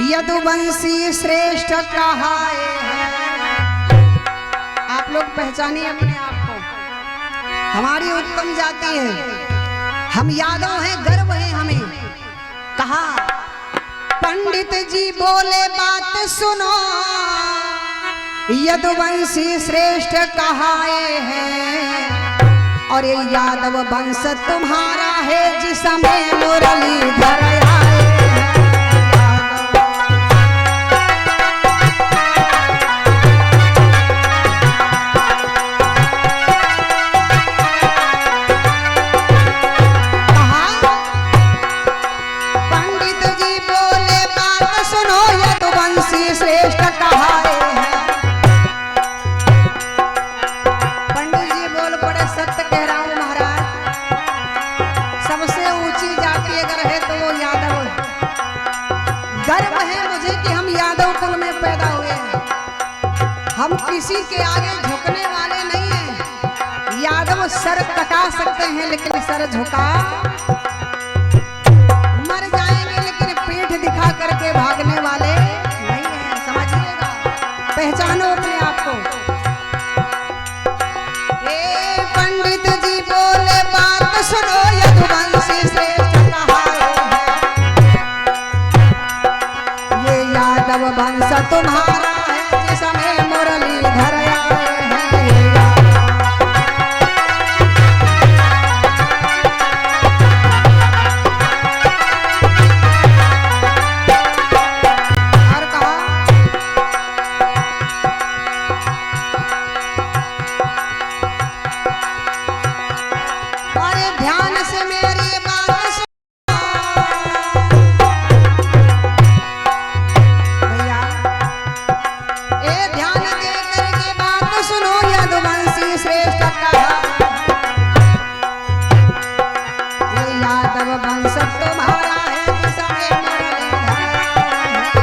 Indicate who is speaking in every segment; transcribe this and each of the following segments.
Speaker 1: यदुवंशी श्रेष्ठ कहाए हैं। आप लोग पहचानिए अपने आप को, हमारी उत्तम जाति है, हम यादव हैं, गर्व है हमें। कहा पंडित जी बोले बात सुनो, यदुवंशी श्रेष्ठ कहाए हैं, और ये यादव वंश तुम्हारा है जिसमें मुरलीधर आए हैं। पंडित जी बोले बात सुनो, यदुवंशी श्रेष्ठ कहाए हैं। पंडित जी बोल पड़े, सत्य कह रहा हूं महाराज, सबसे ऊंची जाति अगर है तो वो यादव है। गर्व है मुझे कि हम यादव कुल में पैदा हुए हैं। हम किसी के आगे झुकने वाले नहीं हैं। यादव सर कटा सकते हैं लेकिन सर झुका मर जाएंगे, लेकिन पीठ दिखा करके भागने वाले नहीं हैं। समझिएगा, पहचानो अपने आप को। पंडित जी बोले बात सुनो, यदुवंशी श्रेष्ठ कहाए हैं, ये यादव वंश तुम्हारा है जिसमें मुरलीधर आए हैं। और कहा अरे ध्यान से मेरी बात सुनो भैया, ध्यान दे करके बात सुनो, यदुवंशी श्रेष्ठ कहा, ये यादव वंश तुम्हारा है जिसमें मुरलीधर आए हैं।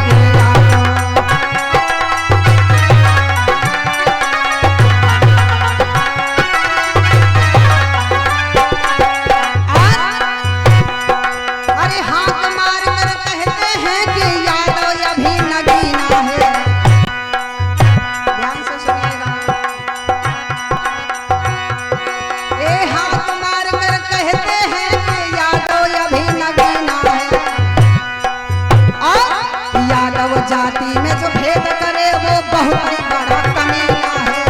Speaker 1: अरे हाथ मार कर कहते हैं कि यादव अभी नगीना है। ध्यान से सुनिएगा। हाथ मार कर कहते हैं कि यादव अभी नगीना है, और यादव जाति में जो भेद करे वो बहुत ही बड़ा कमीना है।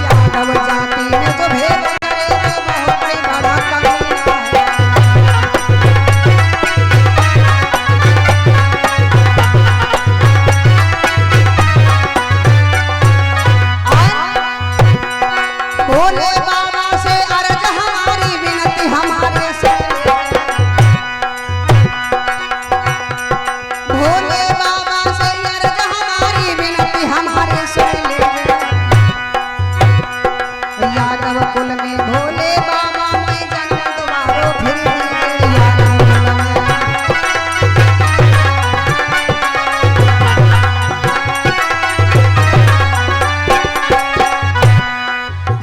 Speaker 1: यादव जाति में जो भेद करे वो बहुत ही बड़ा कमीना है। भोले बाबा से अर्ज हमारी विनती हमारे से, भोले बाबा से अर्ज हमारी विनती हमारे से ले। यादव कुल में भोले बाबा में जन्म दोबारा फिर दीजिए। यादव कुल में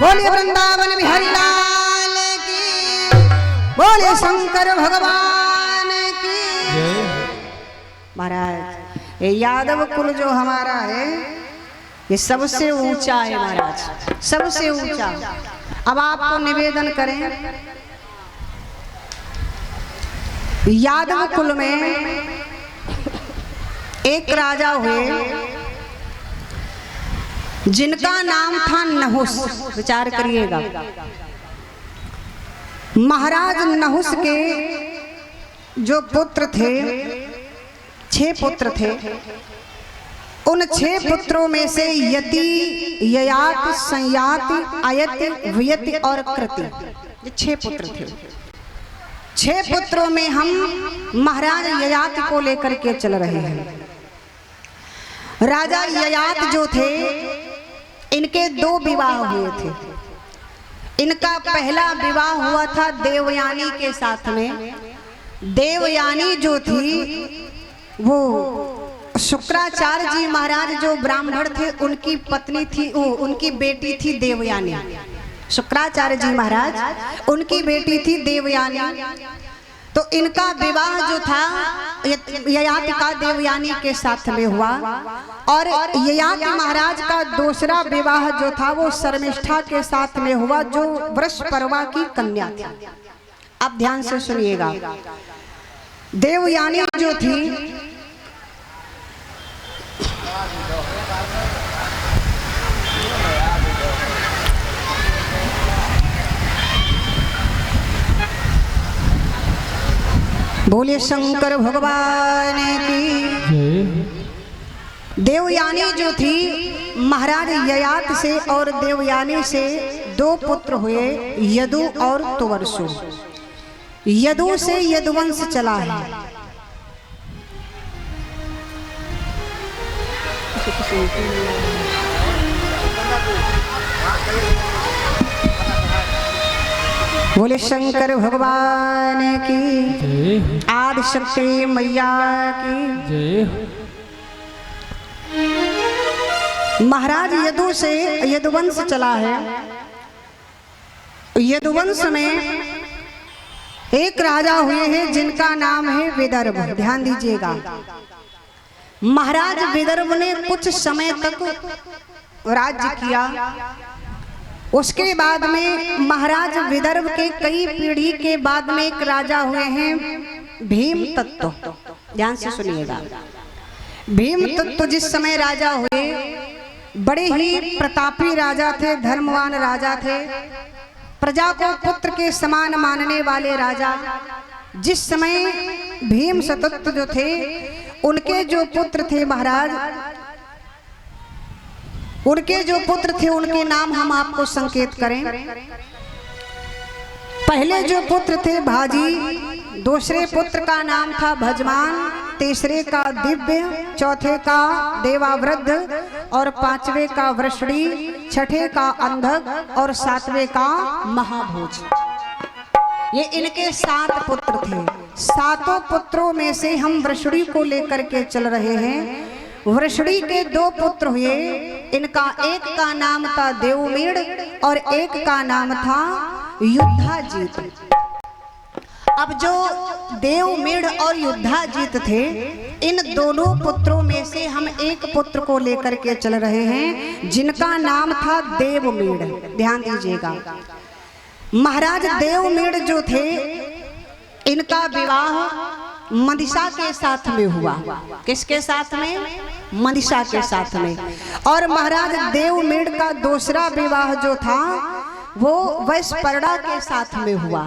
Speaker 1: बोलिए वृंदावन बिहारी लाल की, बोलिए शंकर भगवान की। महाराज ये यादव कुल जो हमारा है ये सबसे ऊंचा है महाराज, सबसे ऊंचा। अब आपको निवेदन करें, यादव कुल में एक राजा हुए जिनका नाम था नहुस। विचार करिएगा, महाराज नहुस के जो पुत्र थे, 6 पुत्र थे। उन 6 पुत्रों में से यति, ययाति, संयाति, अयति, वियति और कृति, ये 6 पुत्र थे। 6 पुत्रों में हम महाराज ययाति को लेकर के चल रहे हैं। राजा ययात जो थे, इनके 2 विवाह हुए थे। इनका पहला विवाह हुआ था देवयानी के साथ में। देवयानी जो थी वो शुक्राचार्य जी महाराज जो ब्राह्मण थे, उनकी पत्नी थी, उनकी बेटी थी देवयानी। शुक्राचार्य जी महाराज उनकी बेटी थी देवयानी। तो इनका विवाह जो था ययाति का देवयानी के साथ में हुआ, और ययाति महाराज का दूसरा विवाह जो था वो शर्मिष्ठा के साथ में हुआ, जो वृषपर्वा की कन्या थी। अब ध्यान से सुनिएगा, देवयानी जो थी बोले शंकर भगवान की। देवयानी जो थी महाराज ययाति से और देवयानी से दो पुत्र हुए, यदु और तुवर्सु। यदु से यदुवंश चला है। बोले शंकर भगवान की, आदि शक्ति मैया की। महाराज यदु से यदुवंश चला है। यदुवंश में एक राजा हुए हैं जिनका नाम है विदर्भ। ध्यान दीजिएगा, महाराज विदर्भ ने कुछ समय तक राज्य किया। उसके बाद में महाराज विदर्भ के कई पीढ़ी के बाद में एक राजा हुए हैं भीमतत्व। ध्यान से सुनिएगा, भीमतत्व जिस समय राजा हुए, बड़े ही प्रतापी राजा थे, धर्मवान राजा थे, प्रजा को पुत्र के समान मानने वाले राजा। जिस समय भीमतत्व जो थे, उनके जो पुत्र थे महाराज, उनके जो पुत्र थे उनके नाम हम आपको संकेत करें। पहले जो पुत्र थे भाजी, दूसरे पुत्र का नाम था भजमान, तीसरे का दिव्य, चौथे का देवावृद्ध, और पांचवे का वृषणी, छठे का अंधक और सातवें का महाभोज। ये इनके 7 पुत्र थे। 7 पुत्रों में से हम वृषणी को लेकर के चल रहे हैं। वृषणी के 2 पुत्र हुए, इनका एक का नाम था देवमीड़ और एक का नाम था युद्धाजीत। अब जो देवमीड़ और युद्धाजीत थे, इन दोनों पुत्रों में से हम एक पुत्र को लेकर के चल रहे हैं जिनका नाम था देवमीड़। ध्यान दीजिएगा, महाराज देवमीड़ जो थे, इनका विवाह मंदिशा के साथ में हुआ। किसके साथ में? मंदिशा के साथ में। और महाराज देवमीड़ का दूसरा विवाह जो था वो वैश्यपर्णा के साथ में हुआ।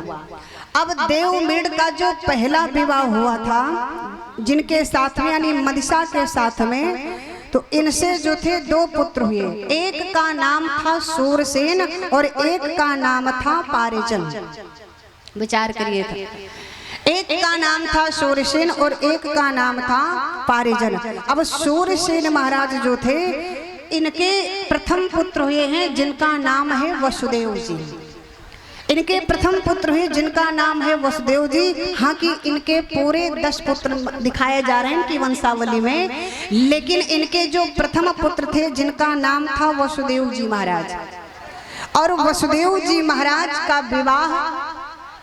Speaker 1: अब देवमीड़ का जो पहला विवाह हुआ था जिनके साथ में, यानी मंदिशा के साथ में, तो इनसे जो थे 2 पुत्र हुए। एक का नाम था सूरसेन और एक का नाम था पारिजन। विचार करिए, एक का नाम था सूरसेन और एक का नाम था पारिजन। अब सूरसेन महाराज जो थे, इनके प्रथम पुत्र हुए हैं जिनका नाम है वसुदेव जी। इनके प्रथम पुत्र हुए जिनका नाम है वसुदेव जी। हाँ कि इनके पूरे 10 पुत्र दिखाए जा रहे हैं इनकी वंशावली में, लेकिन इनके जो प्रथम पुत्र थे जिनका नाम था वसुदेव जी महाराज। और वसुदेव जी महाराज का विवाह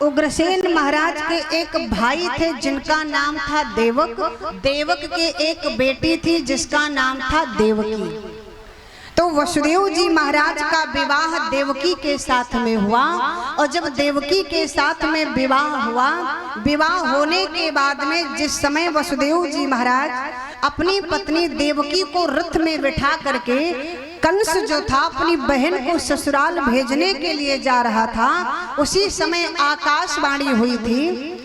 Speaker 1: उग्रसेन महाराज के एक भाई थे जिनका नाम था देवक। देवक के एक बेटी थी जिसका नाम था देवकी। तो वसुदेव जी महाराज का विवाह देवकी के साथ में हुआ। और जब देवकी के साथ में विवाह हुआ, विवाह होने के बाद में जिस समय वसुदेव जी महाराज अपनी पत्नी देवकी को रथ में बिठा करके कंस जो था अपनी बहन को ससुराल भेजने के लिए जा रहा था, उसी समय आकाशवाणी हुई थी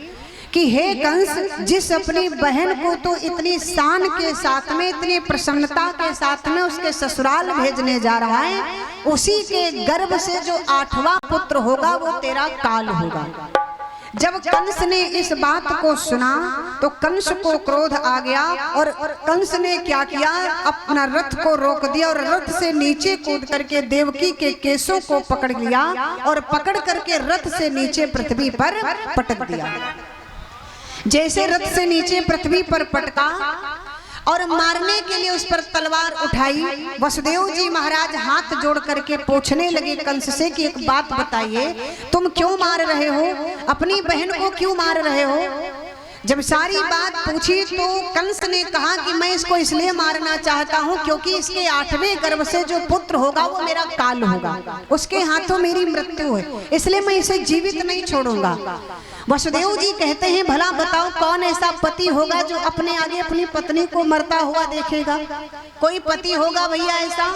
Speaker 1: कि हे कंस, जिस अपनी बहन को तो इतनी शान के साथ में, इतनी प्रसन्नता के साथ में उसके ससुराल भेजने जा रहा है, उसी के गर्भ से जो 8वां पुत्र होगा वो तेरा काल होगा। जब कंस ने इस बात को सुना तो कंस को क्रोध आ गया और कंस ने क्या किया, अपना रथ को रोक दिया और रथ से नीचे कूद करके देवकी के केसों को पकड़ लिया और पकड़ करके रथ से नीचे पृथ्वी पर पटक दिया। जैसे रथ से नीचे पृथ्वी पर पटका, और मारने के लिए उस पर तलवार उठाई। वसुदेव जी महाराज हाथ जोड़ करके पूछने लगे कंस से कि एक बात बताइए, तुम क्यों मार रहे हो, अपनी बहन को क्यों मार रहे हो? जब सारी बात पूछी तो कंस ने कहा कि मैं इसको इसलिए मारना चाहता हूं क्योंकि इसके 8वें गर्भ से जो पुत्र होगा वो मेरा काल होगा, उसके हाथों मेरी मृत्यु है, इसलिए मैं इसे जीवित नहीं छोड़ूंगा। वसुदेव जी कहते हैं भला बताओ कौन ऐसा पति होगा जो अपने आगे अपनी पत्नी को मरता हुआ देखेगा? कोई पति होगा भैया ऐसा?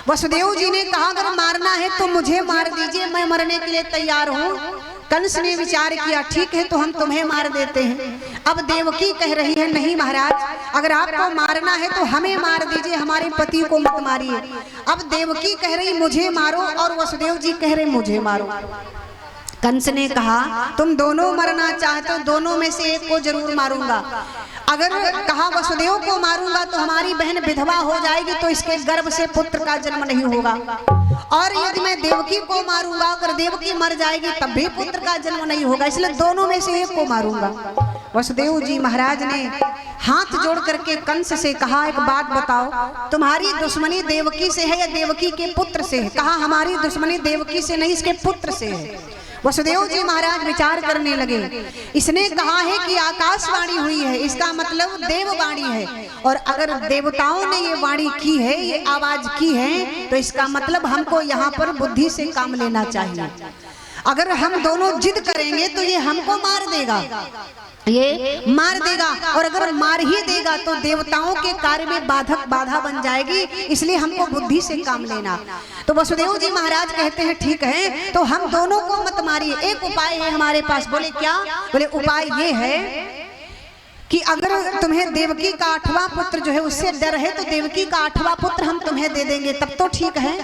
Speaker 1: वसुदेव जी ने कहा अगर मारना है तो मुझे मार दीजिए, मैं मरने के लिए तैयार हूँ। कंस ने विचार किया ठीक है तो हम तुम्हें मार देते हैं। अब देवकी कह रही है नहीं महाराज, अगर आपको मारना है तो हमें मार दीजिए, हमारे पति को मत मारिए। अब देवकी कह रही मुझे मारो और वसुदेव जी कह रहे मुझे मारो। कंस ने कहा तुम दोनों मरना चाहते हो, दोनों में से एक को जरूर मारूंगा। अगर कहा वसुदेव को मारूंगा तो हमारी बहन विधवा हो जाएगी तो इसके गर्भ से पुत्र का जन्म नहीं होगा, और यदि मैं देवकी को मारूंगा अगर देवकी मर जाएगी तब भी पुत्र का जन्म नहीं होगा, इसलिए दोनों में से एक को मारूंगा। वसुदेव जी महाराज ने हाथ जोड़ करके कंस से कहा एक बात बताओ, तुम्हारी दुश्मनी देवकी से है या देवकी के पुत्र से है? कहा हमारी दुश्मनी देवकी से नहीं, इसके पुत्र से है। वसुदेव जी महाराज विचार करने लगे। इसने कहा है कि आकाशवाणी हुई है, इसका मतलब देववाणी है, और अगर देवताओं ने ये वाणी की है, ये आवाज की है, तो इसका मतलब हमको यहाँ पर बुद्धि से काम लेना चाहिए। अगर हम दोनों जिद करेंगे तो ये हमको मार देगा, ये मार देगा, और अगर मार ही देगा तो देवताओं के कार्य में बाधा बन जाएगी, इसलिए हमको बुद्धि से काम लेना। तो वसुदेव जी महाराज कहते हैं ठीक है तो हम दोनों को मत मारिए, एक उपाय है हमारे पास। बोले क्या? बोले उपाय ये है कि अगर तुम्हें देवकी का 8वां पुत्र जो है उससे डर है तो देवकी का 8वां पुत्र हम तुम्हें दे देंगे, तब तो ठीक है।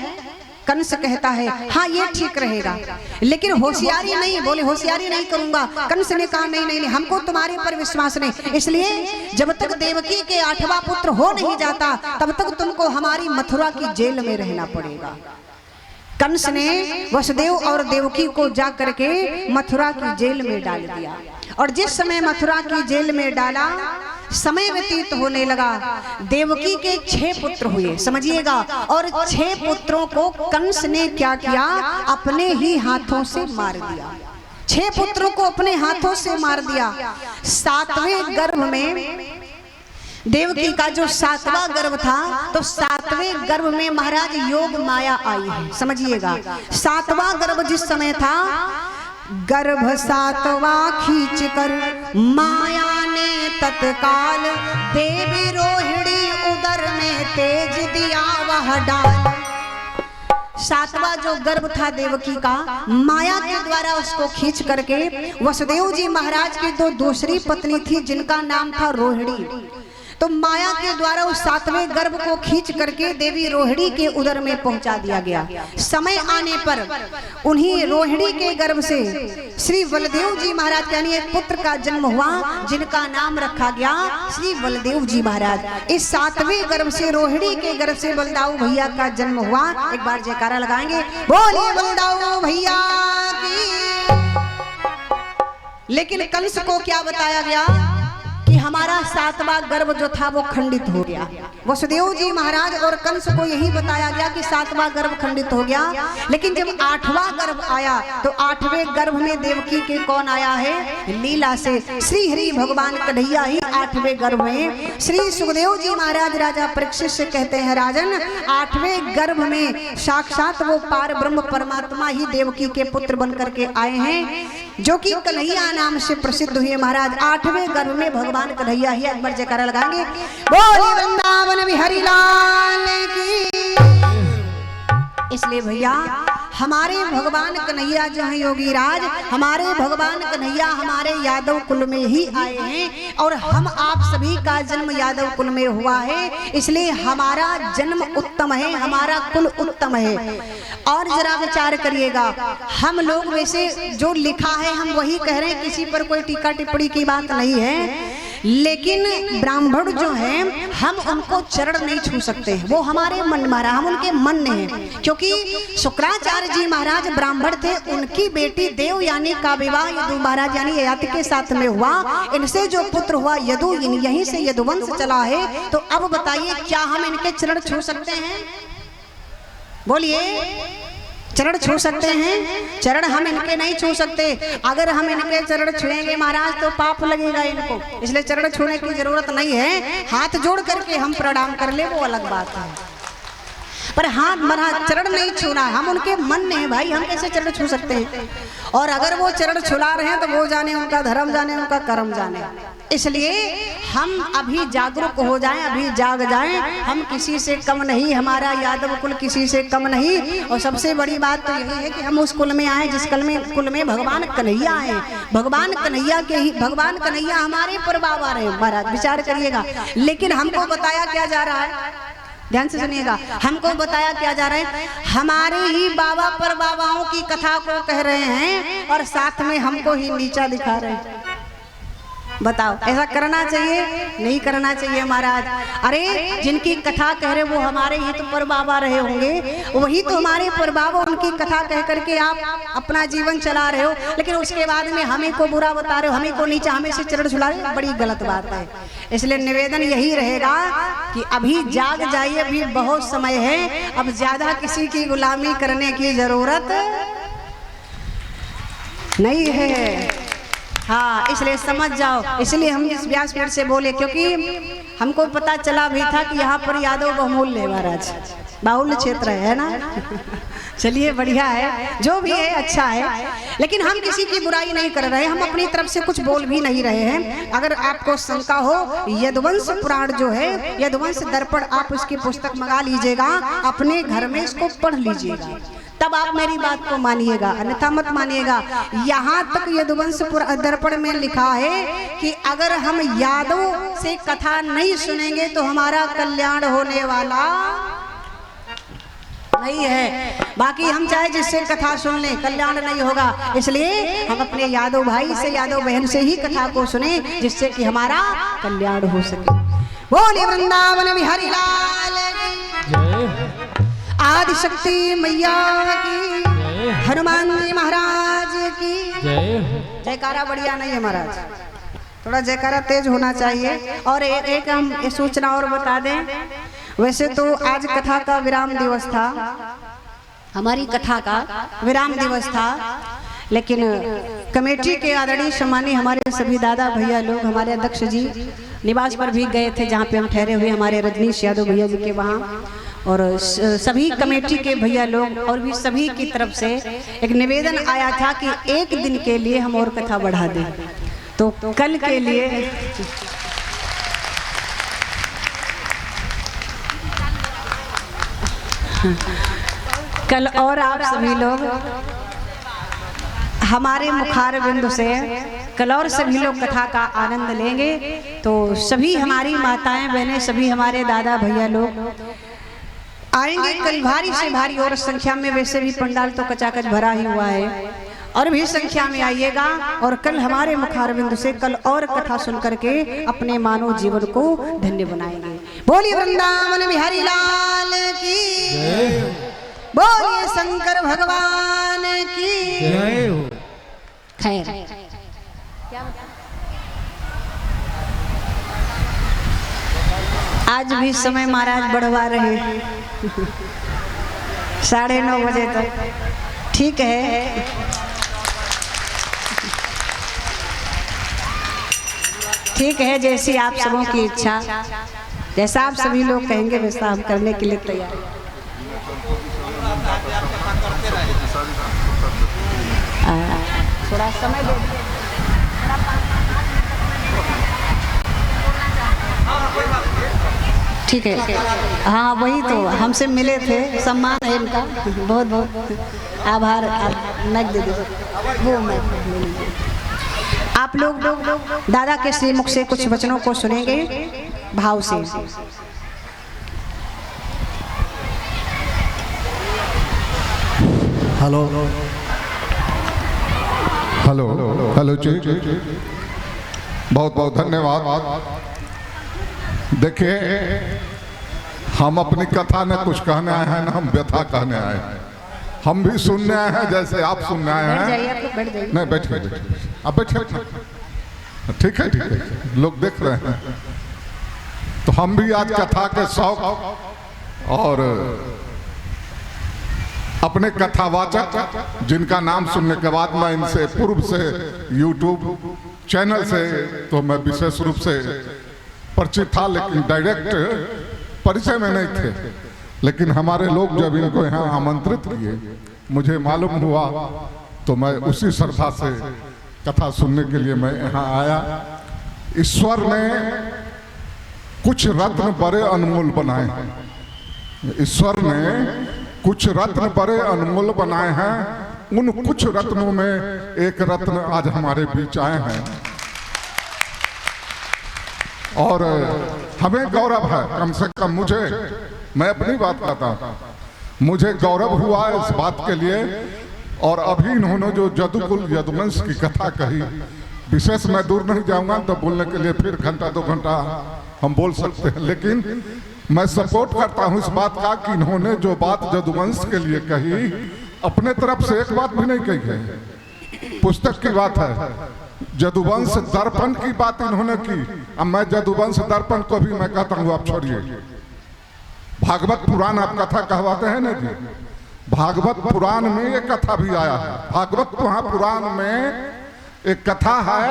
Speaker 1: कंस कहता है हाँ ये ठीक रहेगा, लेकिन होशियारी नहीं। बोले होशियारी नहीं करूंगा। कंस ने कहा नहीं नहीं नहीं, हमको तुम्हारे पर विश्वास नहीं, इसलिए जब तक देवकी के 8वां पुत्र हो नहीं जाता तब तक तुमको हमारी मथुरा की जेल में रहना पड़ेगा। कंस ने वसुदेव और देवकी को जा करके मथुरा की जेल में डाल दिया, और जिस समय मथुरा की जेल में डाला समय व्यतीत होने लगा। देवकी के 6 पुत्र हुए, समझिएगा, और 6 पुत्रों को कंस ने क्या किया? अपने ही हाथों से मार दिया। 6 पुत्रों को अपने हाथों से मार दिया। 7वें गर्भ में देवकी का जो 7वां गर्भ था तो 7वें गर्भ में महाराज योग माया आई है, समझिएगा। 7वां गर्भ जिस समय था, गर्भ 7वां खींच कर माया ने तत्काल देवी रोहिणी उदर में तेज दिया वह डाल। 7वां जो गर्भ था देवकी का, माया के द्वारा उसको खींच करके वसुदेव जी महाराज की 2 दूसरी पत्नी थी जिनका नाम था रोहिणी, तो माया के द्वारा उस 7वें गर्भ को खींच करके देवी रोहिणी के उदर में पहुंचा दिया गया। समय आने पर उन्हीं रोहिणी के गर्भ से श्री बलदेव जी महाराज यानी एक पुत्र का जन्म हुआ जिनका नाम रखा गया श्री बलदेव जी महाराज। इस 7वें गर्भ से रोहिणी के गर्भ से बलदाऊ भैया का जन्म हुआ। एक बार जयकारा लगाएंगे, बोलिए बलदाऊ भैया की। लेकिन कंस को क्या बताया गया कि हमारा 7वां गर्भ जो था वो खंडित हो गया। वसुदेव जी महाराज और कंस को यही बताया गया कि 7वां गर्भ खंडित हो गया, लेकिन जब 8वां गर्भ आया तो 8वें गर्भ में देवकी के कौन आया है? लीला से श्री हरि भगवान कन्हैया ही 8वें गर्भ में। श्री सुखदेव जी महाराज राजा परीक्षित से कहते हैं राजन, 8वें गर्भ में साक्षात वो पार ब्रह्म परमात्मा ही देवकी के पुत्र बन करके आए हैं, जो कि कन्हैया नाम से प्रसिद्ध हुए। महाराज 8वें गर्भ में भगवान कन्हैया ही। एक बार जयकारा लगाएंगे, बोले वृंदावन बिहारी लाल की। इसलिए भैया हमारे भगवान कन्हैया जो है योगी राज, हमारे भगवान कन्हैया हमारे यादव कुल में ही आए हैं, और हम आप सभी का जन्म यादव कुल में हुआ है, इसलिए हमारा जन्म उत्तम है, हमारा कुल उत्तम है। और जरा विचार करिएगा, हम लोग वैसे जो लिखा है हम वही कह रहे हैं, किसी पर कोई टीका टिप्पणी की बात नहीं है, लेकिन ब्राह्मण जो हैं हम उनको चरण नहीं छू सकते हैं, वो हमारे मन महाराज, हम उनके मन में हैं। क्योंकि शुक्राचार्य जी महाराज ब्राह्मण थे, उनकी बेटी देवयानी का विवाह यदु महाराज यानी ययाति के साथ में हुआ। इनसे जो पुत्र हुआ यदु, यहीं से यदुवंश चला है। तो अब बताइए क्या हम इनके चरण छू सकते हैं? बोलिए, चरण छू सकते हैं? चरण हम इनके नहीं छू सकते। अगर हम इनके चरण छुएंगे महाराज तो पाप लगेगा इनको, इसलिए चरण छूने की जरूरत नहीं है। हाथ जोड़ करके हम प्रणाम कर ले वो अलग बात है, पर हाथ महाराज चरण नहीं छूना, हम उनके मन में है भाई, हम कैसे चरण छू सकते हैं? और अगर वो चरण छुला रहे हैं तो वो जाने, उनका धर्म जाने, उनका कर्म जाने। इसलिए हम अभी जागरूक हो जाएं, अभी जाग जाएं। हम किसी से कम नहीं, हमारा यादव कुल किसी से कम नहीं। और सबसे बड़ी बात तो यही है कि हम उस कुल में आए जिस कुल में भगवान कन्हैया है। भगवान कन्हैया के ही, भगवान कन्हैया हमारे परबाबा रहे महाराज, विचार करिएगा। लेकिन हमको बताया क्या जा रहा है, ध्यान से सुनिएगा, हमको बताया क्या जा रहा है, हमारे ही बाबा पर बाबाओं की कथा को कह रहे हैं और साथ में हमको ही नीचा दिखा रहे हैं। बताओ, ऐसा करना चाहिए? नहीं करना चाहिए महाराज। अरे जिनकी कथा कह रहे वो हमारे ही तो पर बाबा रहे होंगे, वही तो हमारे पर बाबा, उनकी कथा कह करके आप अपना जीवन चला रहे हो। लेकिन उसके बाद में हमें को बुरा बता रहे हो, हमें को नीचा, हमें से चरण झुला रहे हो, बड़ी गलत बात है। इसलिए निवेदन यही रहेगा कि अभी जाग जाइए, अभी बहुत समय है, अब ज्यादा किसी की गुलामी करने की जरूरत नहीं है। हाँ, इसलिए समझ जाओ। इसलिए हम इस व्यासपीठ से बोले, क्योंकि हमको पता चला भी था कि यहाँ पर यादव बहुमूल्य है महाराज, बाहुल्य क्षेत्र है ना। चलिए बढ़िया है, जो भी है अच्छा है, लेकिन हम किसी की बुराई नहीं कर रहे, हम अपनी तरफ से कुछ बोल भी नहीं रहे हैं। अगर आपको शंका हो, यदुवंश पुराण जो है, यदुवंश दर्पण, आप उसकी पुस्तक मंगा लीजिएगा, अपने घर में इसको पढ़ लीजिएगा, तब आप मेरी बात को मानिएगा, अन्यथा मत मानिएगा। यहाँ तक यदुवंश दर्पण में लिखा है कि अगर हम यादव से कथा नहीं सुनेंगे तो हमारा कल्याण होने वाला नहीं है। बाकी हम चाहे जिससे कथा सुन लें, कल्याण नहीं होगा। इसलिए हम अपने यादव भाई से, यादव बहन से ही कथा को सुने, जिससे कि हमारा कल्याण हो सके। बोले वृंदावन बिहारी लाल की, आदि शक्ति मैया की, हनुमान जी महाराज की जयकारा। बढ़िया नहीं है महाराज, थोड़ा जयकारा तेज होना चाहिए। और एक हम ये सूचना और बता दें, वैसे तो आज कथा का विराम दिवस था, हमारी कथा का विराम दिवस था, लेकिन कमेटी के आदरणीय सम्मानी हमारे सभी दादा भैया लोग, हमारे अध्यक्ष जी निवास पर भी गए थे, जहाँ पे हम ठहरे हुए, हमारे रजनीश यादव भैया जी के वहाँ, और सभी कमेटी के भैया लोग और भी सभी की तरफ से एक निवेदन आया था कि एक दिन के लिए हम और कथा बढ़ा दें। तो कल के लिए कल और आप सभी लोग हमारे मुखार बिंदु से कल और सभी लोग कथा का आनंद लेंगे। तो सभी हमारी माताएं बहनें, सभी हमारे दादा भैया लोग आएंगे कल, भारी से भारी और संख्या में। वैसे भी पंडाल तो कचाकच भरा ही हुआ है, और भी संख्या में आइएगा। और कल हमारे मुखारबिंद से कल और कथा सुन करके अपने मानव जीवन को धन्य बनाएंगे। बोलिए वृंदावन बिहारी लाल की, बोलिए शंकर भगवान की। खैर, आज भी समय महाराज बढ़वा रहे हैं 9:30 बजे तक, ठीक है। ठीक है, जैसी आप सबों की इच्छा, जैसा आप सभी लोग कहेंगे वैसा हम करने के लिए तैयार हैं। थोड़ा समय दे, ठीक है। हाँ, वही तो हमसे मिले थे, सम्मान है इनका, बहुत बहुत आभार। मैक दे दीजिए, वो मैक ले लीजिए। आप लोग दादा के श्री मुख से कुछ वचनों को सुनेंगे भाव से।
Speaker 2: हेलो हेलो हेलो, बहुत बहुत धन्यवाद। देखिए, हम अपनी कथा न कुछ कहने आए हैं, ना हम व्यथा कहने आए हैं। हम भी सुनने आए हैं जैसे आप सुनने आए हैं। नहीं, बैठिए, आप बैठिए। ठीक है, लोग देख रहे हैं। तो हम भी आज कथा के शौक और अपने कथावाचक जिनका नाम सुनने के बाद मैं इनसे पूर्व से यूट्यूब चैनल से तो मैं विशेष रूप से परिचित था, लेकिन डायरेक्ट परिचय में नहीं थे। लेकिन हमारे लोग जब इनको यहाँ आमंत्रित किए, मुझे मालूम हुआ, तो मैं उसी श्रद्धा से कथा सुनने के लिए मैं यहाँ आया। ईश्वर ने कुछ रत्न बड़े अनमोल बनाए हैं। ईश्वर ने कुछ रत्न बड़े अनमोल बनाए हैं। उन कुछ रत्नों में एक रत्न आज हमारे बीच आए हैं और हमें गौरव है। कम से कम मुझे, मैं अपनी बात कहता हूँ, मुझे गौरव हुआ इस बात के लिए। और अभी इन्होंने जो यदुकुल यदुवंश की कथा कही, विशेष मैं दूर नहीं जाऊंगा, तो बोलने के लिए फिर घंटा 2 घंटा हम बोल सकते हैं, लेकिन मैं सपोर्ट करता हूं इस बात का कि इन्होंने जो बात यदुवंश के लिए कही, अपने तरफ से एक बात भी नहीं कही है। पुस्तक की बात है, यदुवंश दर्पण की बात इन्होंने की। अब मैं यदुवंश दर्पण को भी मैं कहता हूं आप छोड़िए। भागवत पुराण आप कथा कहवाते हैं ना जी, भागवत पुराण में ये कथा भी आया है। भागवत पुराण में एक कथा है,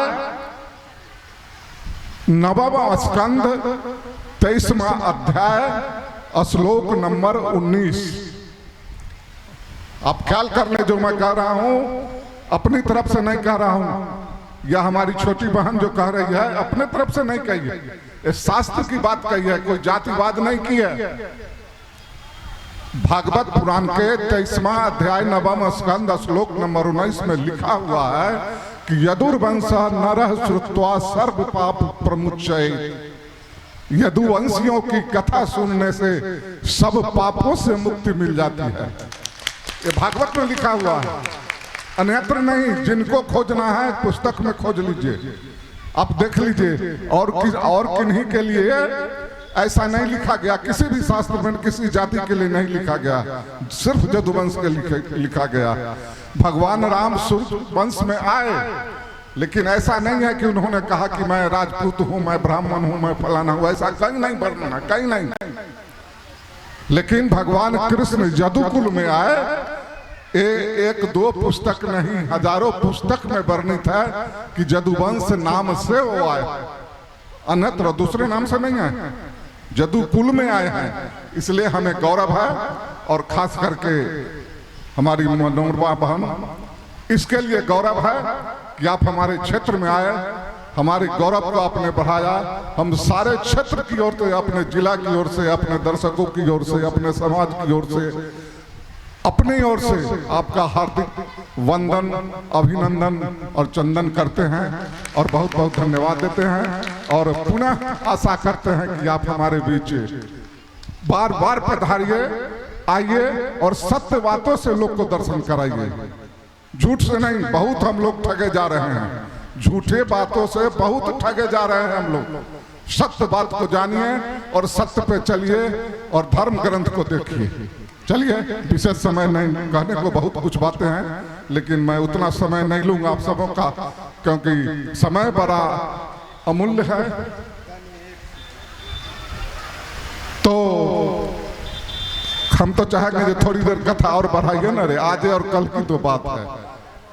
Speaker 2: 9वां स्कंद 23वां अध्याय श्लोक नंबर 19। आप ख्याल कर ले, जो मैं कह रहा हूं अपनी तरफ से नहीं कह रहा हूं, या हमारी छोटी बहन जो कह रही है अपने तरफ से नहीं कही है, ये शास्त्र की बात कही है, कोई जातिवाद नहीं की है। भागवत पुराण के 23वां अध्याय 9वां स्कंद श्लोक नंबर 19 में लिखा हुआ है कि यदुर्वंश नरः श्रुत्वा सर्व पाप प्रमुच्यते। यदुवंशियों की कथा सुनने से सब पापों से मुक्ति मिल जाती है। ये भागवत में लिखा हुआ है, अन्यत्र नहीं। जिनको खोजना है पुस्तक में खोज लीजिए, आप देख लीजिए। और किन्हीं के लिए ऐसा नहीं लिखा गया, किसी भी शास्त्र में किसी जाति के लिए नहीं लिखा गया, सिर्फ यदुवंश के लिखा गया। भगवान राम सूर्य वंश में आए, लेकिन ऐसा नहीं है कि उन्होंने कहा कि मैं राजपूत हूं, मैं ब्राह्मण हूं, मैं फलाना हूं, ऐसा कहीं नहीं वर्णन है, कहीं नहीं। लेकिन भगवान कृष्ण यदुकुल में आए। एक दो पुस्तक नहीं, हजारों पुस्तक में वर्णित है कि यदुवंश नाम से वो आए, अन्यत्र दूसरे नाम से नहीं आए, यदुकुल में आए हैं। इसलिए हमें गौरव है, और खास करके हमारी मनोरमा बहन, इसके लिए गौरव है कि आप हमारे क्षेत्र में आए, हमारे गौरव को आपने बढ़ाया। हम सारे क्षेत्र की ओर से, अपने जिला की ओर से, अपने दर्शकों की ओर से, अपने समाज की ओर से, अपनी ओर से आपका हार्दिक वंदन, अभिनंदन और चंदन करते हैं और बहुत बहुत धन्यवाद देते हैं। और पुनः आशा करते हैं कि आप हमारे बीच बार बार पधारिए, आइए और सत्य बातों से लोग को दर्शन कराइए, झूठ से नहीं। बहुत हम लोग ठगे जा रहे हैं, झूठे बातों से बहुत ठगे जा रहे हैं हम लोग। सत्य बात को जानिए और सत्य पे चलिए और धर्म ग्रंथ को देखिए। चलिए, विशेष समय नहीं, कहने को बहुत कुछ बातें हैं, लेकिन मैं उतना समय नहीं लूंगा आप सबों का, क्योंकि समय बड़ा अमूल्य है। तो हम तो चाहेंगे कि थोड़ी देर कथा और बढ़ाइए ना रे, आज और कल की तो बात है,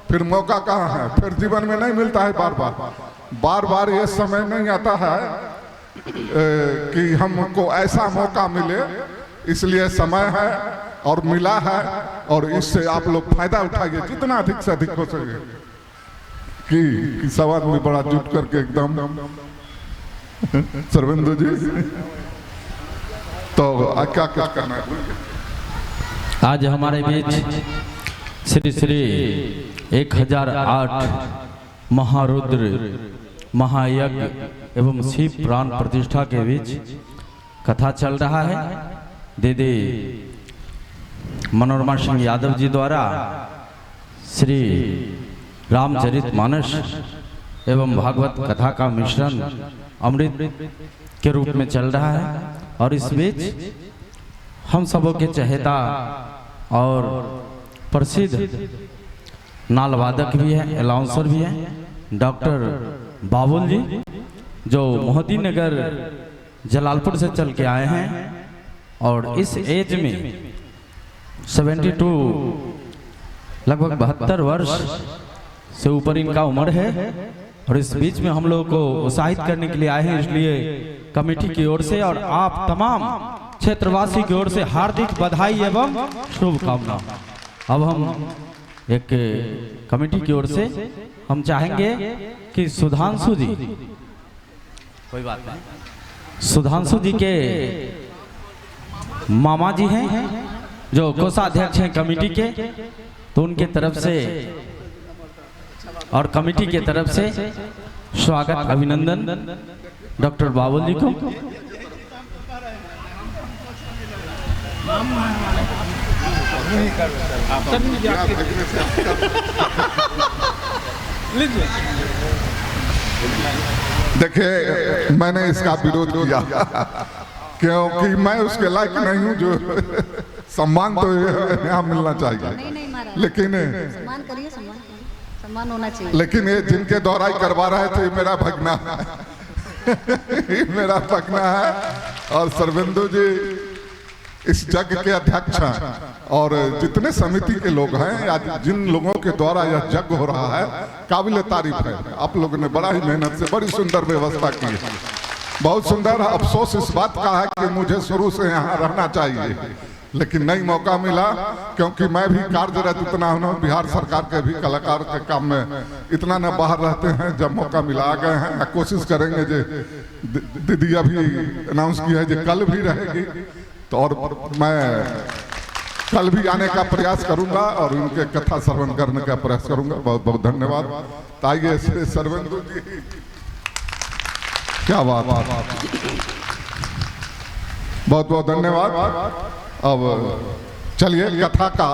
Speaker 2: फिर मौका कहाँ है, फिर जीवन में नहीं मिलता है बार बार ये समय नहीं आता है कि हमको ऐसा मौका मिले। इसलिए समय है और मिला है, और इससे आप लोग फायदा उठाइए जितना अधिक से अधिक हो सके। कि सब आदमी बड़ा जुट करके एकदम सर्वेंद्र जी, तो क्या क्या करना है।
Speaker 3: आज हमारे बीच श्री श्री 1008 महारुद्र महायज्ञ एवं शिव प्राण प्रतिष्ठा के बीच कथा चल रहा है। दीदी मनोरमा सिंह यादव जी द्वारा श्री रामचरितमानस एवं भागवत कथा का मिश्रण अमृत के रूप में चल रहा है। और इस बीच हम सबों के चहेता और प्रसिद्ध नाल वादक भी हैं, अलाउंसर भी हैं, डॉक्टर बाबुल जी, जो मोहती नगर जलालपुर से चल के आए हैं और इस एज में 72 लगभग 72 वर्ष से ऊपर इनका उम्र है। और इस बीच में हम लोगों को उत्साहित करने के लिए आए हैं, इसलिए कमेटी की ओर से और आप तमाम क्षेत्रवासी की ओर से हार्दिक बधाई एवं शुभकामना। अब हम एक कमेटी की ओर से हम चाहेंगे कि सुधांशु जी, कोई बात नहीं, सुधांशु जी के मामा जी हैं जो कोषाध्यक्ष हैं कमेटी के, तो उनके तरफ से और कमेटी के तरफ से स्वागत अभिनंदन डॉक्टर बाबुल जी को।
Speaker 2: देखिए, मैंने इसका विरोध किया क्योंकि मैं उसके लायक नहीं हूँ, जो सम्मान तो यहाँ मिलना चाहिए।
Speaker 4: नहीं
Speaker 2: लेकिन
Speaker 4: सम्मान करिए, सम्मान होना चाहिए।
Speaker 2: लेकिन ये जिनके द्वारा ही करवा रहे थे, मेरा भगना है ये मेरा भगना है। और सर्वेंदु जी इस जग के अध्यक्ष हैं और जितने समिति के लोग हैं या जिन लोगों के द्वारा यह जग हो रहा है, काबिल तारीफ है। आप लोगों ने बड़ा ही मेहनत से बड़ी सुंदर व्यवस्था की है, बहुत सुंदर। अफसोस इस बात का है कि मुझे शुरू से यहाँ रहना चाहिए, लेकिन नहीं मौका मिला, क्योंकि मैं भी कार्यरत इतना हूँ, बिहार सरकार के भी कलाकार के काम में इतना न बाहर रहते हैं। जब मौका मिला आ गए हैं, कोशिश करेंगे जो दीदी अभी अनाउंस किया है जो कल भी रहेगी, तो और मैं कल भी आने का प्रयास करूंगा और उनके कथा श्रवण करने का प्रयास करूंगा। बहुत बहुत धन्यवाद। आइए सर्वेंदु जी, क्या बात, बहुत बहुत धन्यवाद। अब चलिए कथा का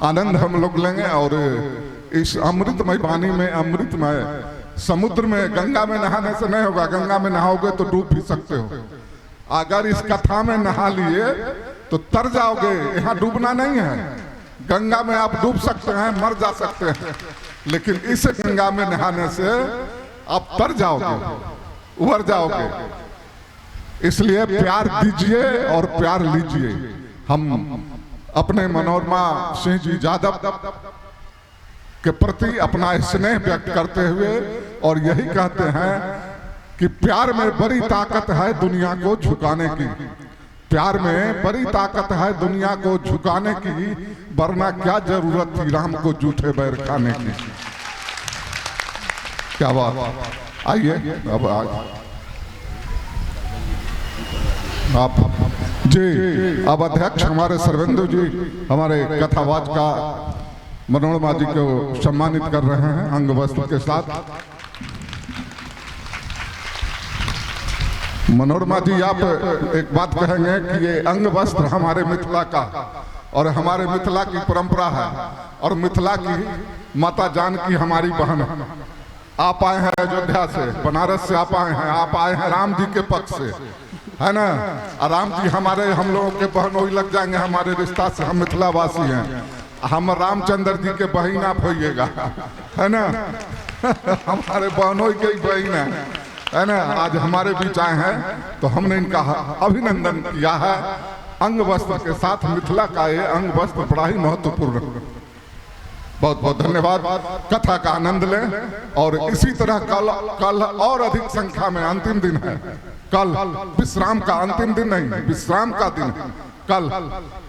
Speaker 2: आनंद हम लोग लेंगे और इस अमृतमय वाणी में, अमृतमय समुद्र में, गंगा में नहाने से नहीं होगा। गंगा में नहाओगे तो डूब भी सकते हो, अगर इस कथा में नहा लिए तो तर जाओगे। यहाँ डूबना नहीं है, गंगा में आप डूब सकते हैं, मर जा सकते हैं, लेकिन इस गंगा में नहाने से आप तर जाओगे, उबर जाओगे। इसलिए प्यार दीजिए और प्यार लीजिए। हम अपने मनोरमा सिंह जी यादव के प्रति अपना स्नेह व्यक्त करते हुए और यही कहते हैं कि प्यार में बड़ी ताकत है दुनिया को झुकाने की, प्यार में बड़ी ताकत है दुनिया को झुकाने की, वरना क्या जरूरत थी राम को जूठे बैर खाने की। क्या बात। आइए अब आप जी, अब अध्यक्ष हमारे सर्वेंदु जी हमारे कथावाच का मनोरमा जी को सम्मानित कर रहे हैं अंग वस्त्र के साथ। मनोरमा जी, आप एक बात कहेंगे कि ये अंग वस्त्र हमारे मिथिला का और हमारे मिथिला की परंपरा है और मिथिला की माता जानकी हमारी बहन है। आप आए हैं अयोध्या से, बनारस से आप आए हैं, आप आए हैं राम जी के पक्ष से, है ना। राम जी हमारे, हम लोगों के बहनोई लग जाएंगे हमारे रिश्ता से, हम मिथिलावासी हैं। हम रामचंद्र जी के बहन आप होइएगा, है ना हमारे बहनोई के बहन है ना। आज हमारे बीच आए हैं तो हमने इनका अभिनंदन किया है। अंग वस्त्र के साथ मिथिला का ये अंग वस्त्र बड़ा ही महत्वपूर्ण। बहुत बहुत धन्यवाद। कथा का आनंद लें और इसी तरह कल और अधिक संख्या में, अंतिम दिन है कल, विश्राम का अंतिम दिन नहीं, विश्राम का दिन है कल,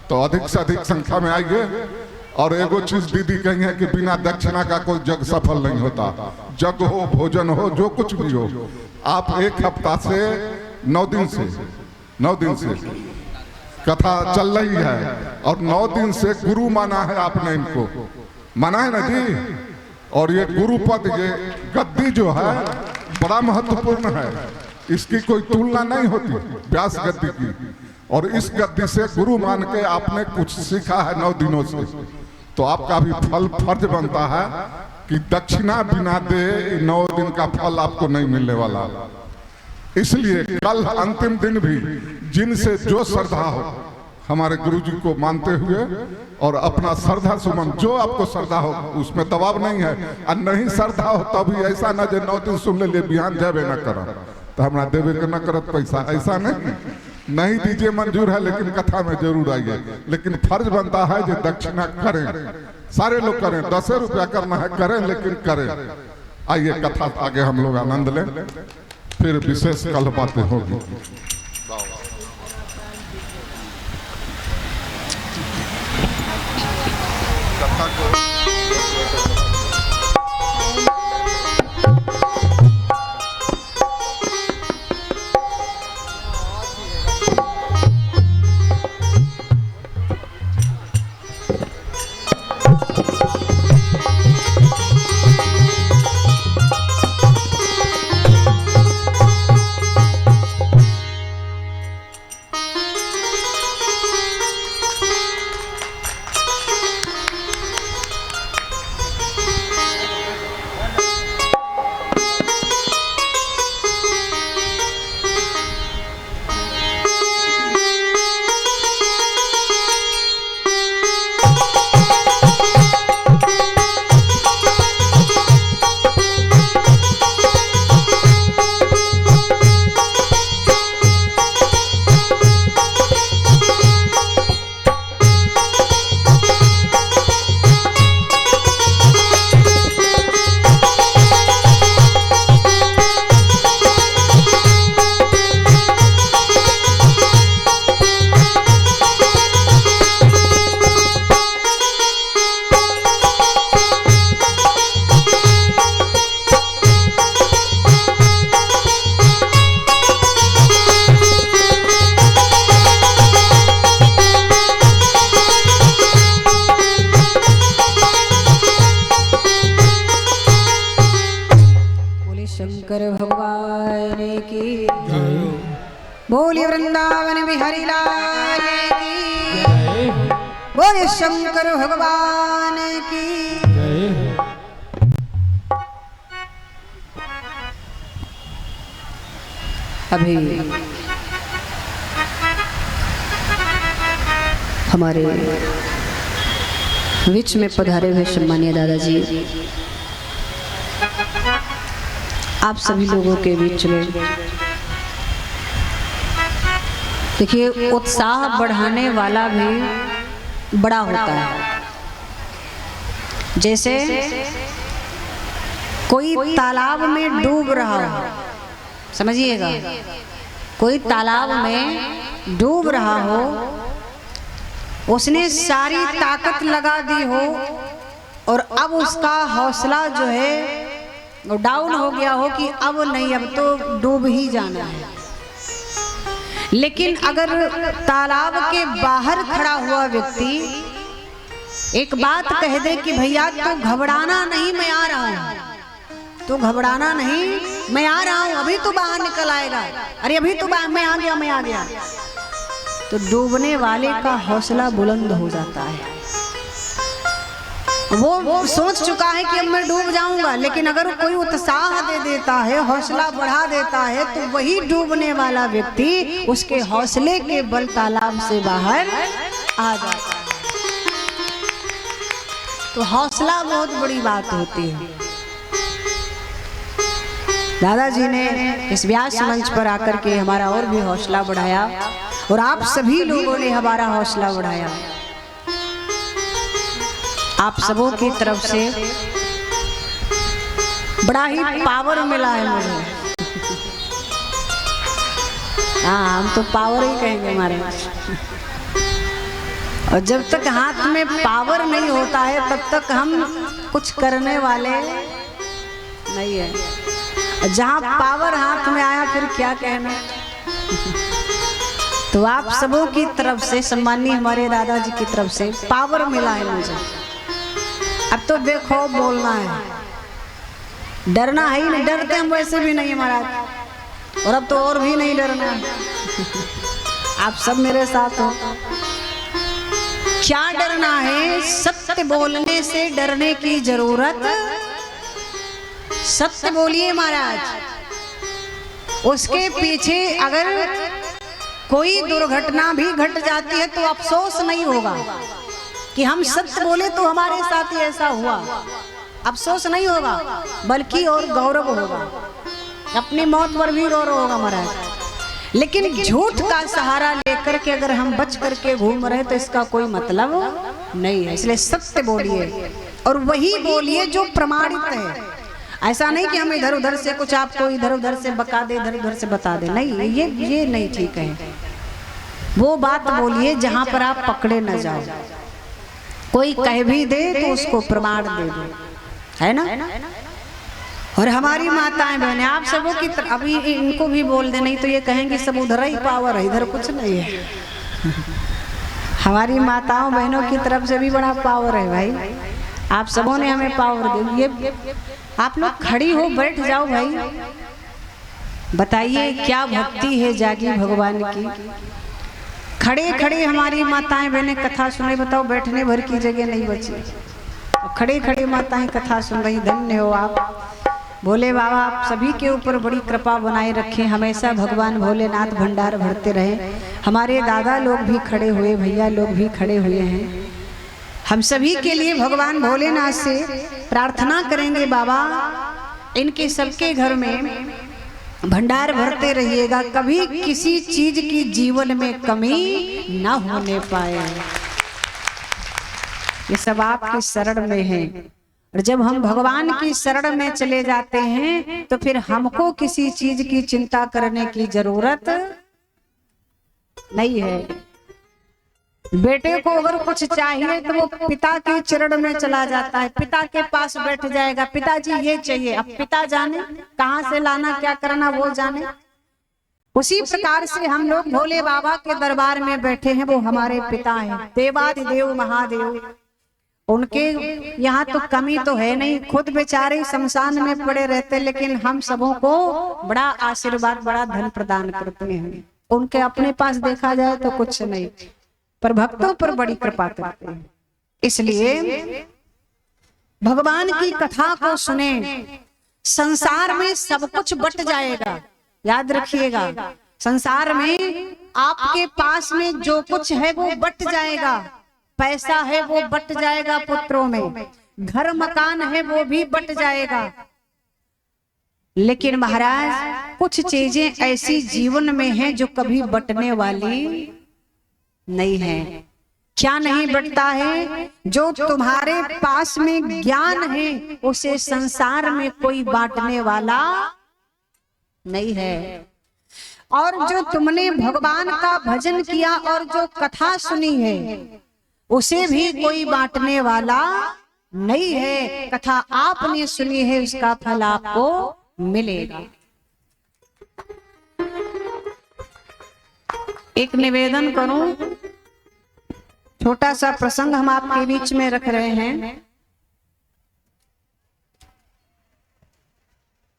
Speaker 2: तो अधिक से अधिक संख्या में आइए। और एगो चीज दीदी कही है कि बिना दक्षिणा का कोई जग सफल नहीं होता। जग हो, भोजन हो, जो कुछ भी हो, आप एक हफ्ता से 9 दिन से कथा चल रही है और 9 दिन से गुरु माना है आपने, इनको माना है ना जी। और ये गुरु पद, ये गद्दी जो है बड़ा महत्वपूर्ण है, इसकी कोई तुलना नहीं होती व्यास गद्दी की। और इस गद्दी से गुरु मान के आपने कुछ सीखा है 9 दिनों से, तो आपका भी फल फर्ज बनता है कि दक्षिणा बिना दे 9 दिन का फल आपको नहीं मिलने वाला। इसलिए कल अंतिम दिन भी जिनसे जो श्रद्धा हो हमारे गुरुजी को मानते हुए और अपना श्रद्धा सुमन जो आपको श्रद्धा हो, उसमें दबाव नहीं है, और नहीं श्रद्धा हो तभी ऐसा ना जो 9 दिन सुन ले बिहान जाबे ना कर तो हमारा देवे के न करत पैसा, ऐसा नहीं दीजिए, मंजूर है, लेकिन कथा में जरूर आइए। लेकिन फर्ज बनता है जो दक्षिणा करें, सारे लोग करें, 10 रुपया करना है करें, लेकिन करें। आइए कथा आगे हम लोग आनंद लें, फिर विशेष कल बातें होगी।
Speaker 1: शंकर भगवान की बोलिए, वृंदावन बिहारी लाल की, बोलिए शंकर भगवान की। अभी हमारे बीच में पधारे हुए सम्मानीय दादाजी आप सभी लोगों के बीच में, देखिए उत्साह बढ़ाने वाला भी बड़ा होता है। जैसे कोई तालाब में डूब रहा हो, समझिएगा, कोई तालाब में डूब रहा हो, उसने सारी ताकत लगा दी हो और अब उसका हौसला जो है डाउन हो गया हो कि अब नहीं, अब तो डूब ही जाना है। लेकिन अगर तालाब के बाहर खड़ा हुआ व्यक्ति एक बात कह दे कि भैया तू घबराना नहीं, मैं आ रहा हूँ, तू घबराना नहीं, मैं आ रहा हूँ, अभी तो बाहर निकल आएगा, अरे अभी तो मैं आ गया, मैं आ गया, तो डूबने वाले का हौसला बुलंद हो जाता है। वो सोच चुका है कि अब मैं डूब जाऊंगा, लेकिन अगर कोई उत्साह दे देता है, हौसला बढ़ा देता है, तो वही डूबने वाला व्यक्ति उसके हौसले के बल तालाब से बाहर आ जाता है। तो हौसला बहुत बड़ी बात होती है। दादाजी ने इस व्यास मंच पर आकर के हमारा और भी हौसला बढ़ाया और आप सभी लोगों ने हमारा हौसला बढ़ाया। आप सबों की तरफ से बड़ा ही पावर मिला है मुझे। हाँ, हम तो पावर ही कहेंगे हमारे। और जब तक हाथ में पावर नहीं होता है तब तक हम कुछ करने वाले नहीं है। जहाँ पावर हाथ में आया फिर क्या कहना। तो आप सबों की तरफ से, सम्मानीय हमारे दादाजी की तरफ से पावर मिला है मुझे। अब तो देखो बोलना है, डरना है ही नहीं, डरते हम वैसे भी नहीं महाराज, और अब तो और भी नहीं डरना है। आप सब मेरे साथ हो। क्या डरना है? सत्य बोलने से डरने की जरूरत सत्य बोलिए महाराज। उसके पीछे अगर कोई दुर्घटना भी घट जाती है तो अफसोस नहीं होगा कि हम सत्य बोले तो हमारे साथ ही ऐसा हुआ, अफसोस नहीं होगा, बल्कि और गौरव होगा, अपनी मौत पर भी गौरव होगा महाराज। लेकिन झूठ का सहारा लेकर के अगर हम बच करके घूम रहे तो इसका कोई मतलब नहीं है। इसलिए सत्य बोलिए और वही बोलिए जो प्रमाणित है। ऐसा नहीं कि हम इधर उधर से कुछ आपको इधर उधर से बका दे, इधर उधर से बता दे, नहीं, ये नहीं ठीक है। वो बात बोलिए जहां पर आप पकड़े न जाओ। कोई कह भी दे तो उसको प्रमाण दे दो, है ना। और हमारी माताएं बहनें आप सबों की अभी इनको भी बोल दे, नहीं तो ये कहेंगे सब उधर ही पावर है, इधर कुछ नहीं है। हमारी माताओं बहनों की तरफ से भी बड़ा पावर है भाई। आप सबों ने हमें पावर दे। ये आप लोग खड़ी हो, बैठ जाओ भाई, बताइए क्या भक्ति है जागी भगवान की। खड़े खड़े हमारी माताएं बहनें कथा सुने, बताओ बैठने भर की जगह नहीं बची, खड़े खड़े माताएं कथा सुन रही। धन्य हो आप। भोले बाबा आप सभी के ऊपर बड़ी कृपा बनाए रखें, हमेशा भगवान भोलेनाथ भंडार भरते रहे। हमारे दादा लोग भी खड़े हुए, भैया लोग भी खड़े हुए हैं। हम सभी के लिए भगवान भोलेनाथ से प्रार्थना करेंगे, बाबा इनके सबके घर में भंडार भरते रहिएगा, कभी किसी चीज की जीवन में कमी ना होने पाए। ये सब आपकी शरण में है। और जब हम भगवान की शरण में चले जाते हैं तो फिर हमको किसी चीज की चिंता करने की जरूरत नहीं है। बेटे को अगर कुछ चाहिए तो वो पिता के चरण में चला जाता है, पिता के पास बैठ जाएगा, पिताजी ये चाहिए। अब पिता जाने कहां से लाना, क्या करना वो जाने। उसी प्रकार से हम लोग भोले बाबा के दरबार में बैठे हैं, वो हमारे पिता हैं, देवाधिदेव महादेव। उनके यहाँ तो कमी तो है नहीं, खुद बेचारे शमशान में पड़े रहते, लेकिन हम सबों को बड़ा आशीर्वाद, बड़ा धन प्रदान करते हैं। उनके अपने पास देखा जाए तो कुछ नहीं, पर भक्तों पर बड़ी कृपा करते हैं। इसलिए भगवान की कथा को सुने, संसार में सब कुछ बट जाएगा। याद रखिएगा, संसार में आपके पास में जो कुछ है वो बट जाएगा। पैसा है वो बट जाएगा पुत्रों में, घर मकान है वो भी बट जाएगा। लेकिन महाराज कुछ चीजें ऐसी जीवन में हैं जो कभी बटने वाली नहीं है। क्या नहीं बटता है? जो तुम्हारे पास में ज्ञान है उसे संसार में कोई बांटने वाला नहीं है। और जो तुमने भगवान का भजन किया और जो कथा सुनी है उसे भी कोई बांटने वाला नहीं है। कथा आपने सुनी है, उसका फल आपको मिलेगा। एक निवेदन करूं, छोटा सा प्रसंग हम आपके बीच में रख रहे हैं।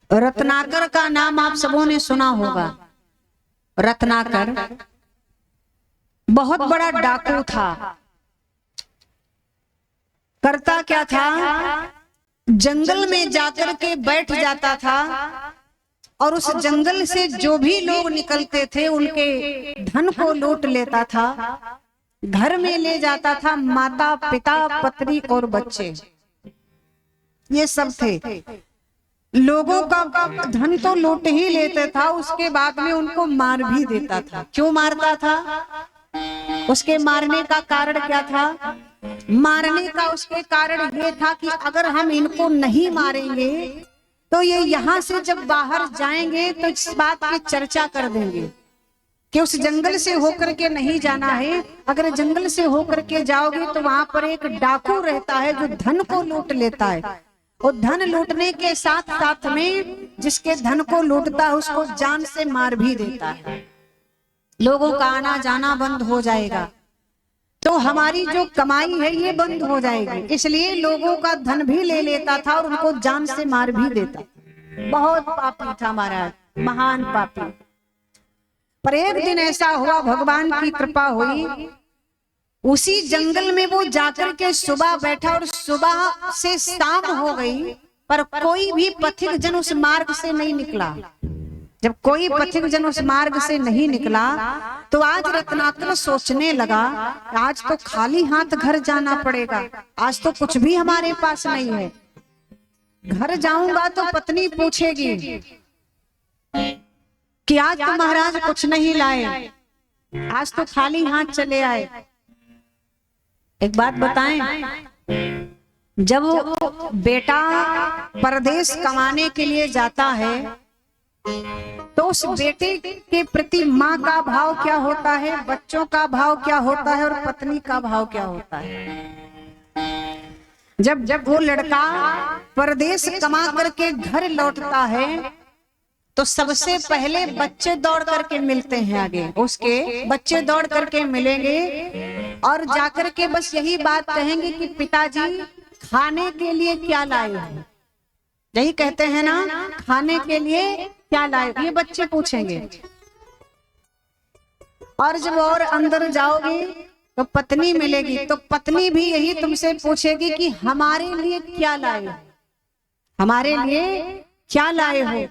Speaker 1: रत्नाकर का नाम आप सबों ने सुना होगा। रत्नाकर बहुत बड़ा डाकू था। करता क्या था, जंगल में जाकर के बैठ जाता था और उस जंगल से जो भी लोग निकलते थे उनके धन को लूट लेता था, घर में ले जाता था। माता पिता पत्नी और बच्चे ये सब थे। लोगों का धन तो लूट ही लेता था, उसके बाद में उनको मार भी देता था। क्यों मारता था? उसके मारने का कारण क्या था? मारने का उसके कारण ये था कि अगर हम इनको नहीं मारेंगे तो ये यहाँ से जब बाहर जाएंगे तो इस बात की चर्चा कर देंगे कि उस जंगल से होकर के नहीं जाना है। अगर जंगल से होकर के जाओगे तो वहां पर एक डाकू रहता है जो धन को लूट लेता है। और धन लूटने के साथ साथ में जिसके धन को लूटता है उसको जान से मार भी देता है। लोगों का आना जाना बंद हो जाएगा, तो हमारी जो कमाई है ये बंद हो जाएगी। इसलिए लोगों का धन भी ले लेता था और उनको जान से मार भी देता। बहुत पापी था महाराज, महान पापी। पर एक दिन ऐसा हुआ, भगवान की कृपा हुई, उसी जंगल में वो जाकर के सुबह बैठा और सुबह से शाम हो गई पर कोई भी पथिक जन उस मार्ग से नहीं निकला। जब कोई पथिक जन उस मार्ग से नहीं निकला तो आज रत्नाकर सोचने लगा, आज तो खाली हाथ घर जाना पड़ेगा, आज तो कुछ भी हमारे पास नहीं है। घर जाऊंगा तो पत्नी पूछेगी कि आज तो महाराज कुछ नहीं लाए, आज तो खाली हाथ चले आए। एक बात बताएं, जब बेटा परदेश कमाने के लिए जाता है तो उस बेटे के प्रति माँ का भाव क्या होता है, बच्चों का भाव क्या होता है और पत्नी का भाव क्या होता है। जब वो लड़का परदेश कमा करके घर लौटता है तो सबसे पहले बच्चे दौड़ करके मिलते हैं, आगे उसके बच्चे दौड़ करके मिलेंगे और जाकर के बस यही बात कहेंगे कि पिताजी खाने के लिए क्या लाए हो। यही कहते हैं ना, खाने के लिए क्या लाए, ये बच्चे पूछेंगे। और जब और अंदर जाओगे तो पत्नी मिलेगी, तो पत्नी भी यही तुमसे पूछेगी कि हमारे लिए क्या लाए हो, हमारे लिए क्या लाए हो।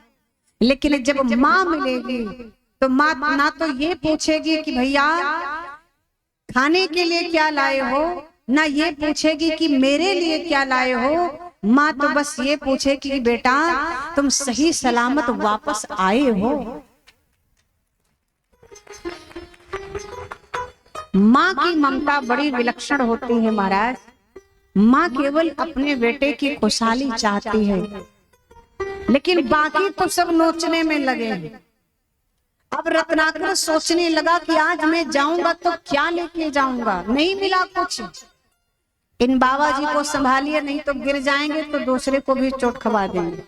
Speaker 1: लेकिन जब माँ मिलेगी तो माँ ना तो ये पूछेगी कि भैया खाने के लिए क्या लाए हो, ना ये पूछेगी कि मेरे लिए क्या लाए हो। माँ तो बस ये पूछेगी कि बेटा तुम सही सलामत वापस आए हो। माँ की ममता बड़ी विलक्षण होती है महाराज। माँ केवल अपने बेटे की खुशहाली चाहती है, लेकिन बाकी तो सब नोचने में लगे हैं। अब रत्नाकर सोचने लगा कि आज मैं जाऊंगा तो क्या लेके जाऊंगा, नहीं मिला कुछ। इन बाबा जी को संभालिए, नहीं तो गिर जाएंगे तो दूसरे को भी चोट खवा देंगे।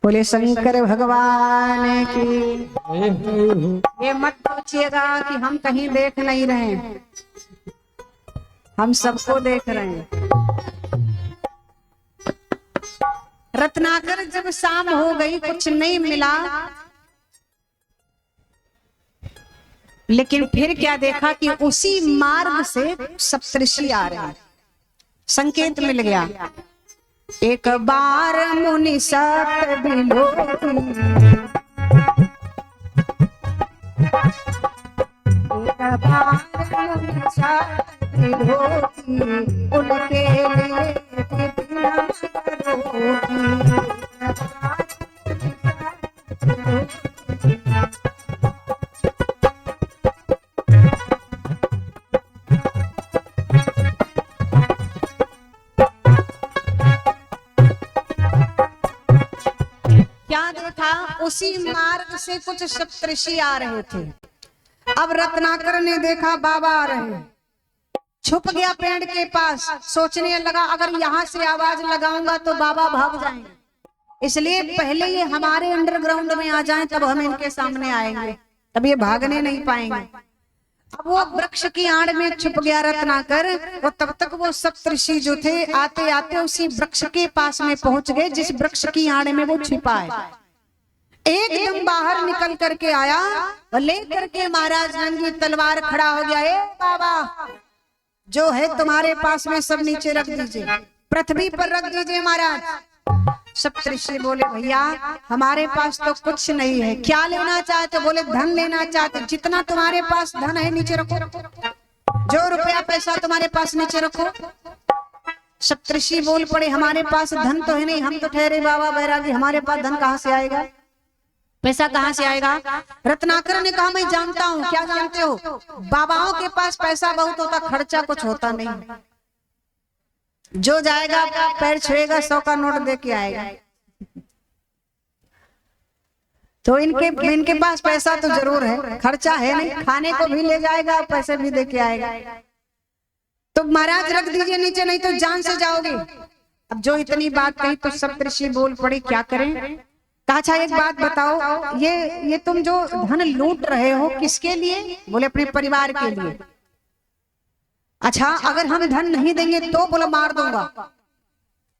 Speaker 1: बोले शंकर भगवान की। ये मत सोचिएगा कि हम कहीं देख नहीं रहे हैं, हम सबको देख रहे हैं। रत्नाकर जब शाम हो गई, कुछ नहीं मिला, लेकिन फिर क्या देखा कि उसी मार्ग से सप्तऋषि आ रहे हैं। संकेत मिल गया, एक बार मुनि सत बिलोकी, एक बार मुनि सत बिलोकी, उनके लिए कितना करोगी। उसी मार्ग से कुछ सप्तऋषि आ रहे थे। अब रत्नाकर ने देखा बाबा आ रहे हैं, छुप गया पेड़ के पास, सोचने लगा अगर यहाँ से आवाज लगाऊंगा तो बाबा भाग जाएंगे, इसलिए पहले ये हमारे अंडरग्राउंड में आ जाएं तब हम इनके सामने आएंगे, तब ये भागने नहीं पाएंगे। अब वो वृक्ष की आड़ में छुप गया रत्नाकर, और तब तक वो सप्तऋषि जो थे आते आते उसी वृक्ष के पास में पहुंच गए जिस वृक्ष की आड़ में वो छिपा है। एकदम बाहर निकल करके आया और लेकर के महाराज नंगी तलवार खड़ा हो गया। ए बाबा, जो है तुम्हारे पास में सब नीचे रख दीजिए, पृथ्वी पर रख दीजिए महाराज। सप्तऋषि बोले भैया हमारे पास तो कुछ नहीं है, क्या लेना चाहते? बोले धन लेना चाहते, जितना तुम्हारे पास धन है नीचे रखो, जो रुपया पैसा तुम्हारे पास नीचे रखो। सप्तऋषि बोल पड़े हमारे पास धन तो है नहीं, हम तो ठहरे बाबा बैरागी, हमारे पास धन कहाँ से आएगा, पैसा कहाँ से आएगा? रत्नाकर ने कहा मैं जानता हूँ। क्या जानते हो? बाबाओं के पास पैसा बहुत होता, खर्चा कुछ होता नहीं, जो जाएगा पैर छुएगा 100 का नोट दे के आएगा। तो इनके पास पैसा तो जरूर है, खर्चा है नहीं, खाने को भी ले जाएगा, पैसे भी दे के आएगा। तो महाराज रख दीजिए नीचे, नहीं तो जान से जाओगे। अब जो इतनी बात कही तो सप्तऋषि बोल पड़े क्या करें? कहा अच्छा एक बात बताओ, ये तुम जो धन लूट रहे हो किसके लिए? बोले अपने परिवार के लिए। अच्छा अगर हम धन नहीं देंगे तो? बोलो मार दूंगा।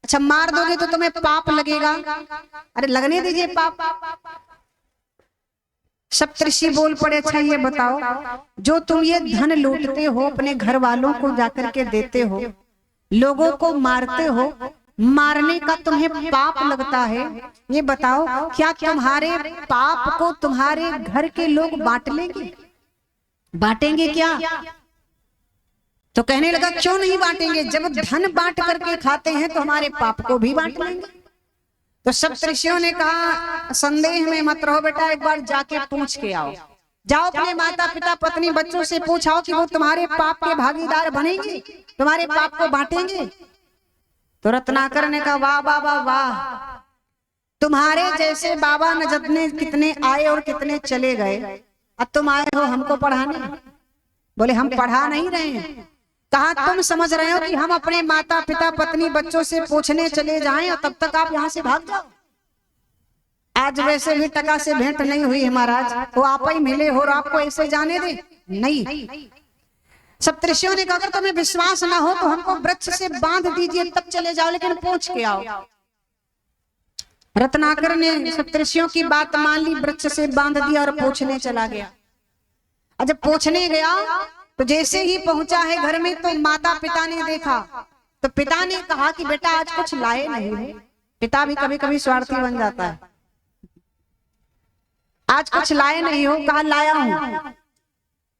Speaker 1: अच्छा मार दोगे तो तुम्हें पाप लगेगा? अरे लगने दीजिए पाप। सप्तऋषि बोल पड़े, अच्छा ये बताओ, जो तुम ये धन लूटते हो, अपने घर वालों को जाकर के देते हो, लोगों को मारते हो, मारने का तुम्हें पाप लगता है, ये बताओ क्या तुम्हारे पाप को तुम्हारे घर के लोग बांट लेंगे? बांटेंगे क्या? तो कहने लगा क्यों नहीं बांटेंगे, जब धन बांट करके खाते हैं तो हमारे पाप को भी बांट लेंगे। तो सप्तऋषियों ने कहा संदेह में मत रहो बेटा, एक बार जाके पूछ के आओ, जाओ अपने माता पिता पत्नी बच्चों से पूछाओ कि वो तुम्हारे पाप के भागीदार बनेंगे, तुम्हारे पाप को बांटेंगे। तो रत्नाकर ने कहा वाह वाह वाह वाह, तुम्हारे जैसे बाबा न जाने कितने आए और कितने चले गए, अब तुम आए हो हमको पढ़ाने। बोले हम पढ़ा नहीं रहे हैं। कहा तुम समझ रहे हो कि हम अपने माता पिता पत्नी बच्चों से पूछने चले जाएं और तब तक आप यहाँ से भाग जाओ? आज वैसे भी टका से भेंट नहीं हुई है महाराज, वो आप ही मिले हो और आपको ऐसे जाने दे? नहीं। सप्तऋषियों ने कहा अगर तुम्हें विश्वास ना हो तो हमको वृक्ष से बांध दीजिए तब चले जाओ, लेकिन पूछ के आओ। रत्नाकर ने सप्तऋषियों की बात मान ली, वृक्ष से बांध दिया और पूछने चला गया। जब पूछने गया तो जैसे ही पहुंचा है घर में तो माता पिता ने देखा, तो पिता ने कहा कि बेटा आज कुछ लाए नहीं है। पिता भी कभी कभी स्वार्थी बन जाता है। आज कुछ लाए नहीं हो? कहा लाया हूं।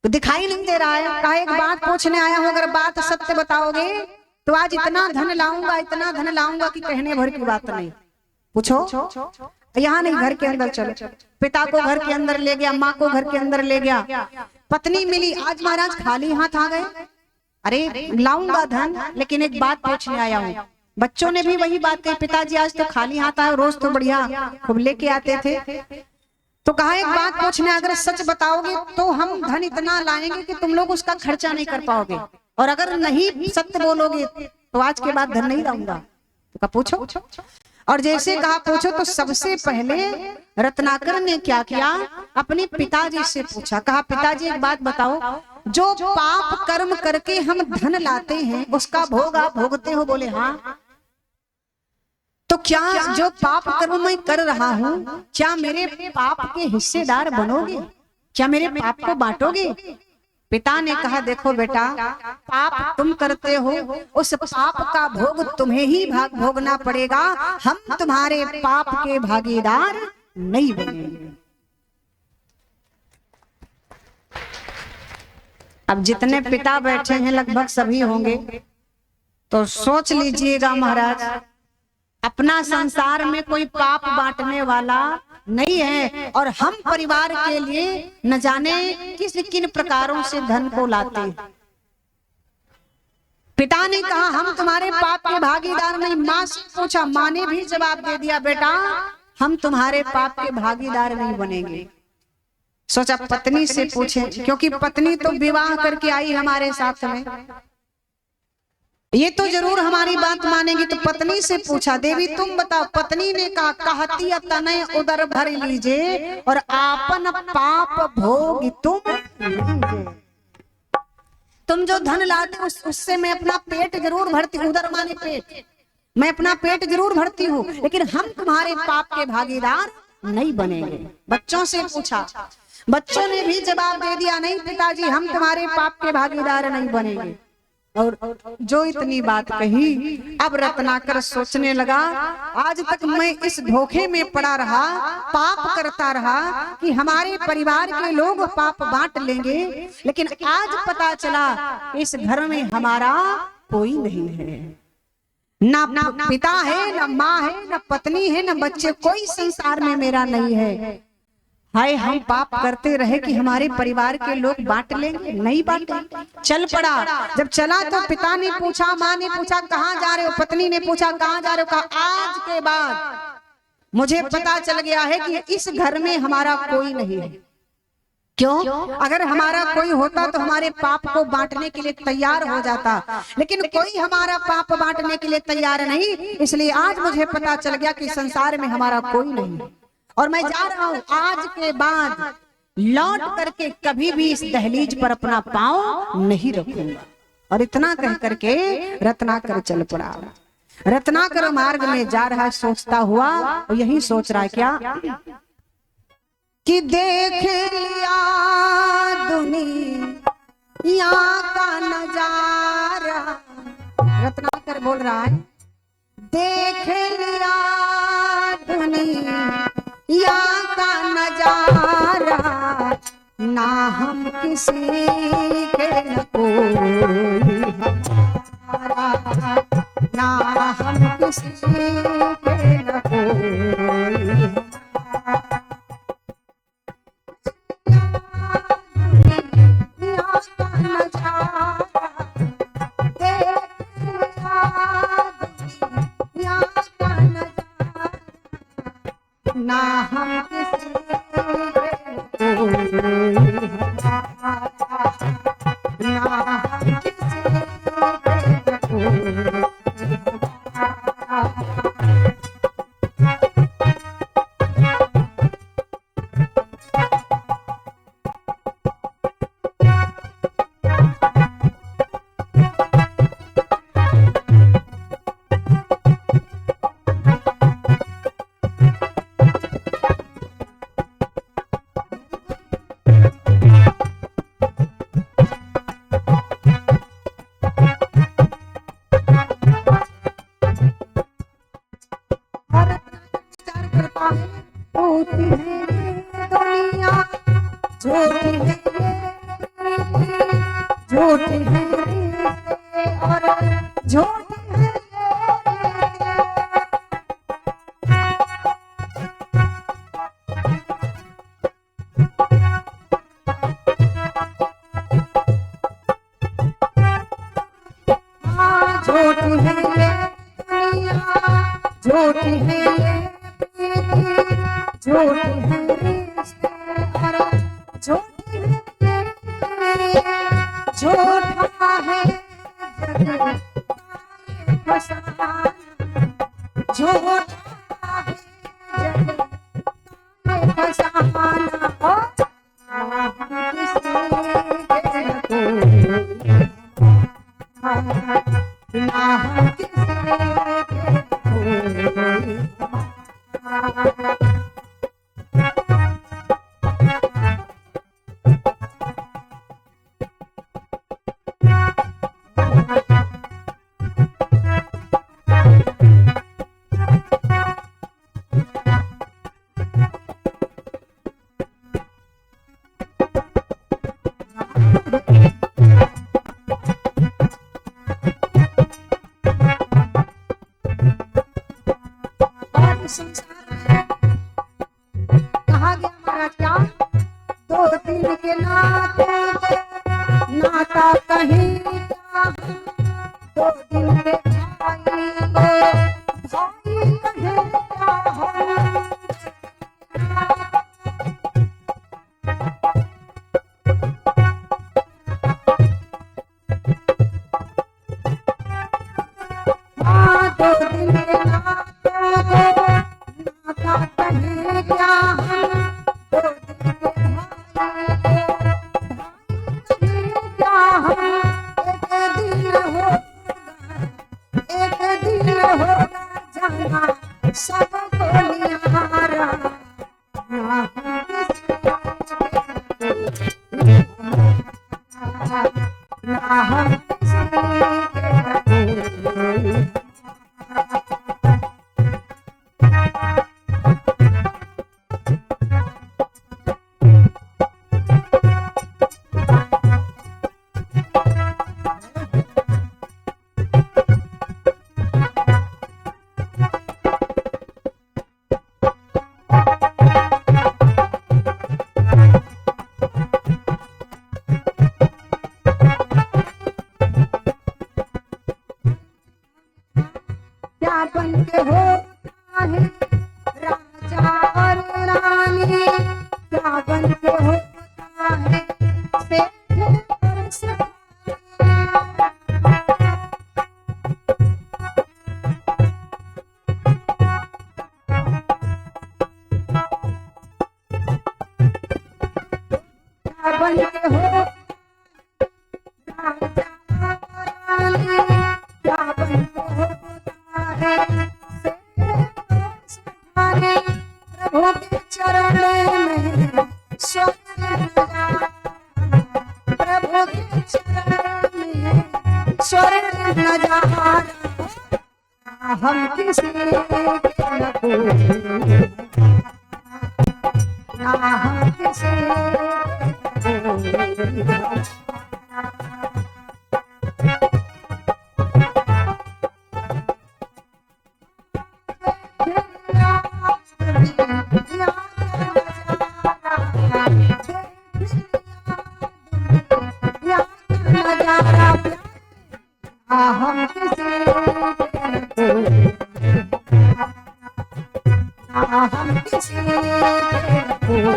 Speaker 1: तो दिखाई नहीं दे रहा है। कहा एक बात पूछने आया हूं, अगर बात सत्य बताओगे तो आज इतना धन लाऊंगा, इतना धन लाऊंगा कि कहने भर की बात नहीं। पूछो। यहाँ नहीं, घर के अंदर चलो। पिता को घर के अंदर ले गया, माँ को घर के अंदर ले गया। पत्नी मिली, आज महाराज खाली हाथ आ गए। अरे लाऊंगा धन, लेकिन एक बात पूछने आया हूँ। बच्चों ने भी वही बात कही, पिताजी आज तो खाली हाथ आए, रोज तो बढ़िया खूब लेके आते थे। तो कहा एक बात पूछने, अगर सच बताओगे तो हम धन इतना लाएंगे कि तुम लोग उसका खर्चा नहीं कर पाओगे, और अगर नहीं सत्य बोलोगे तो आज के बाद धन नहीं लाऊंगा। तो कहा पूछो। और जैसे कहा पूछो, तो सबसे पहले रत्नाकर ने क्या किया, अपने पिताजी से पूछा। कहा पिताजी एक बात बताओ, जो पाप कर्म करके हम धन लाते हैं उसका भोग आप भोगते हो? बोले हाँ। तो क्या जो पाप कर्म मैं कर रहा हूँ, क्या मेरे पाप के हिस्सेदार बनोगे? क्या मेरे पाप को बांटोगे? पिता ने कहा देखो बेटा, पाप तुम करते हो, उस पाप का भोग तुम्हें ही भोगना पड़ेगा, हम तुम्हारे पाप के भागीदार नहीं बनेंगे। अब जितने पिता बैठे हैं लगभग सभी होंगे, तो सोच लीजिएगा महाराज, अपना संसार में कोई पाप बांटने वाला नहीं है, और हम परिवार के लिए न जाने किन प्रकारों से धन को लाते हैं। पिता ने कहा हम तुम्हारे पाप के भागीदार नहीं। माँ से पूछा, माँ ने भी जवाब दे दिया बेटा हम तुम्हारे पाप के भागीदार नहीं बनेंगे। सोचा पत्नी से पूछे, क्योंकि पत्नी तो विवाह करके आई हमारे साथ में, ये तो जरूर हमारी बात मानेगी। तो पत्नी से पूछा, देवी तुम बताओ। पत्नी ने कहा कहती तनय उदर भर लीजिए और आपन पाप भोग तुम लीजिए। तुम जो धन लाते उससे मैं अपना पेट जरूर भरती हूँ, उदर माने पेट, मैं अपना पेट जरूर भरती हूँ, लेकिन हम तुम्हारे पाप के भागीदार नहीं बनेंगे। बच्चों से पूछा, बच्चों ने भी जवाब दे दिया नहीं पिताजी हम तुम्हारे पाप के भागीदार नहीं बनेंगे। और जो इतनी बात कही, अब रत्नाकर सोचने लगा आज तक मैं इस धोखे में पड़ा रहा, पाप करता रहा कि हमारे परिवार के लोग पाप बांट लेंगे, लेकिन आज पता चला इस घर में हमारा कोई नहीं है, ना पिता है, ना माँ है, ना पत्नी है, ना बच्चे, कोई संसार में मेरा नहीं है। हाय हम पाप करते रहे कि हमारे परिवार के लोग बांट लेंगे, नहीं बांटे। चल पड़ा। जब चला तो पिता ने पूछा, माँ ने पूछा कहाँ जा रहे हो, पत्नी ने पूछा कहाँ जा रहे हो, कहा आज के बाद मुझे पता चल गया है कि इस घर में हमारा कोई नहीं है। क्यों? अगर हमारा कोई होता तो हमारे पाप को बांटने के लिए तैयार हो जाता, लेकिन कोई हमारा पाप बांटने के लिए तैयार नहीं, इसलिए आज मुझे पता चल गया कि संसार में हमारा कोई नहीं है और मैं जा रहा हूँ। आज के बाद लौट करके कभी भी इस दहलीज पर अपना पांव नहीं रखूंगा। और इतना कह करके रत्नाकर चल पड़ा। रत्नाकर मार्ग में जा रहा, सोचता हुआ, और यही सोच रहा है क्या कि देख लिया दुनिया का नजारा। रत्नाकर बोल रहा है, देख लिया दुनिया का नजारा, ना हम किसी के न कोई हमारा, ना हम किसी के न कोई हमारा। दुनिया का नजारा, देख लिया दुनिया का नजारा, ना हम किसी के कोई हमारा, ना हम किसी के कोई हमारा। होती है दुनिया झूठी है, झूठी है और झूठी है। हाँ झूठी है दुनिया, झूठी है झूठी है रिश्ते और झूठी है, झूठा है जग फसाना, झूठा है जग फसाना। ना हम किसी के कोई हमारा। कहा गया हमारा क्या, दो दिन के नाते नाता कहीं क्या, दो दिन के भाई भाई कहीं क्या हो। हाँ दो दिन के नाते नाता कहीं क्या हम, दो दिन के भाई क्या हम। एक दिन होगा जाना सबको निहारा, ना हम किसी के ना हम किसी के कोई। क्या बन के होता है राजा और रानी, क्या बन के होता है सेठ और सिपाही। क्या बन के होता राजा और रानी, क्या बन के होता है प्रभु के चरण में हम किसी के न कोई, ना हम किसी के कोई। हम किसी के न कोई, हम किसी के न कोई।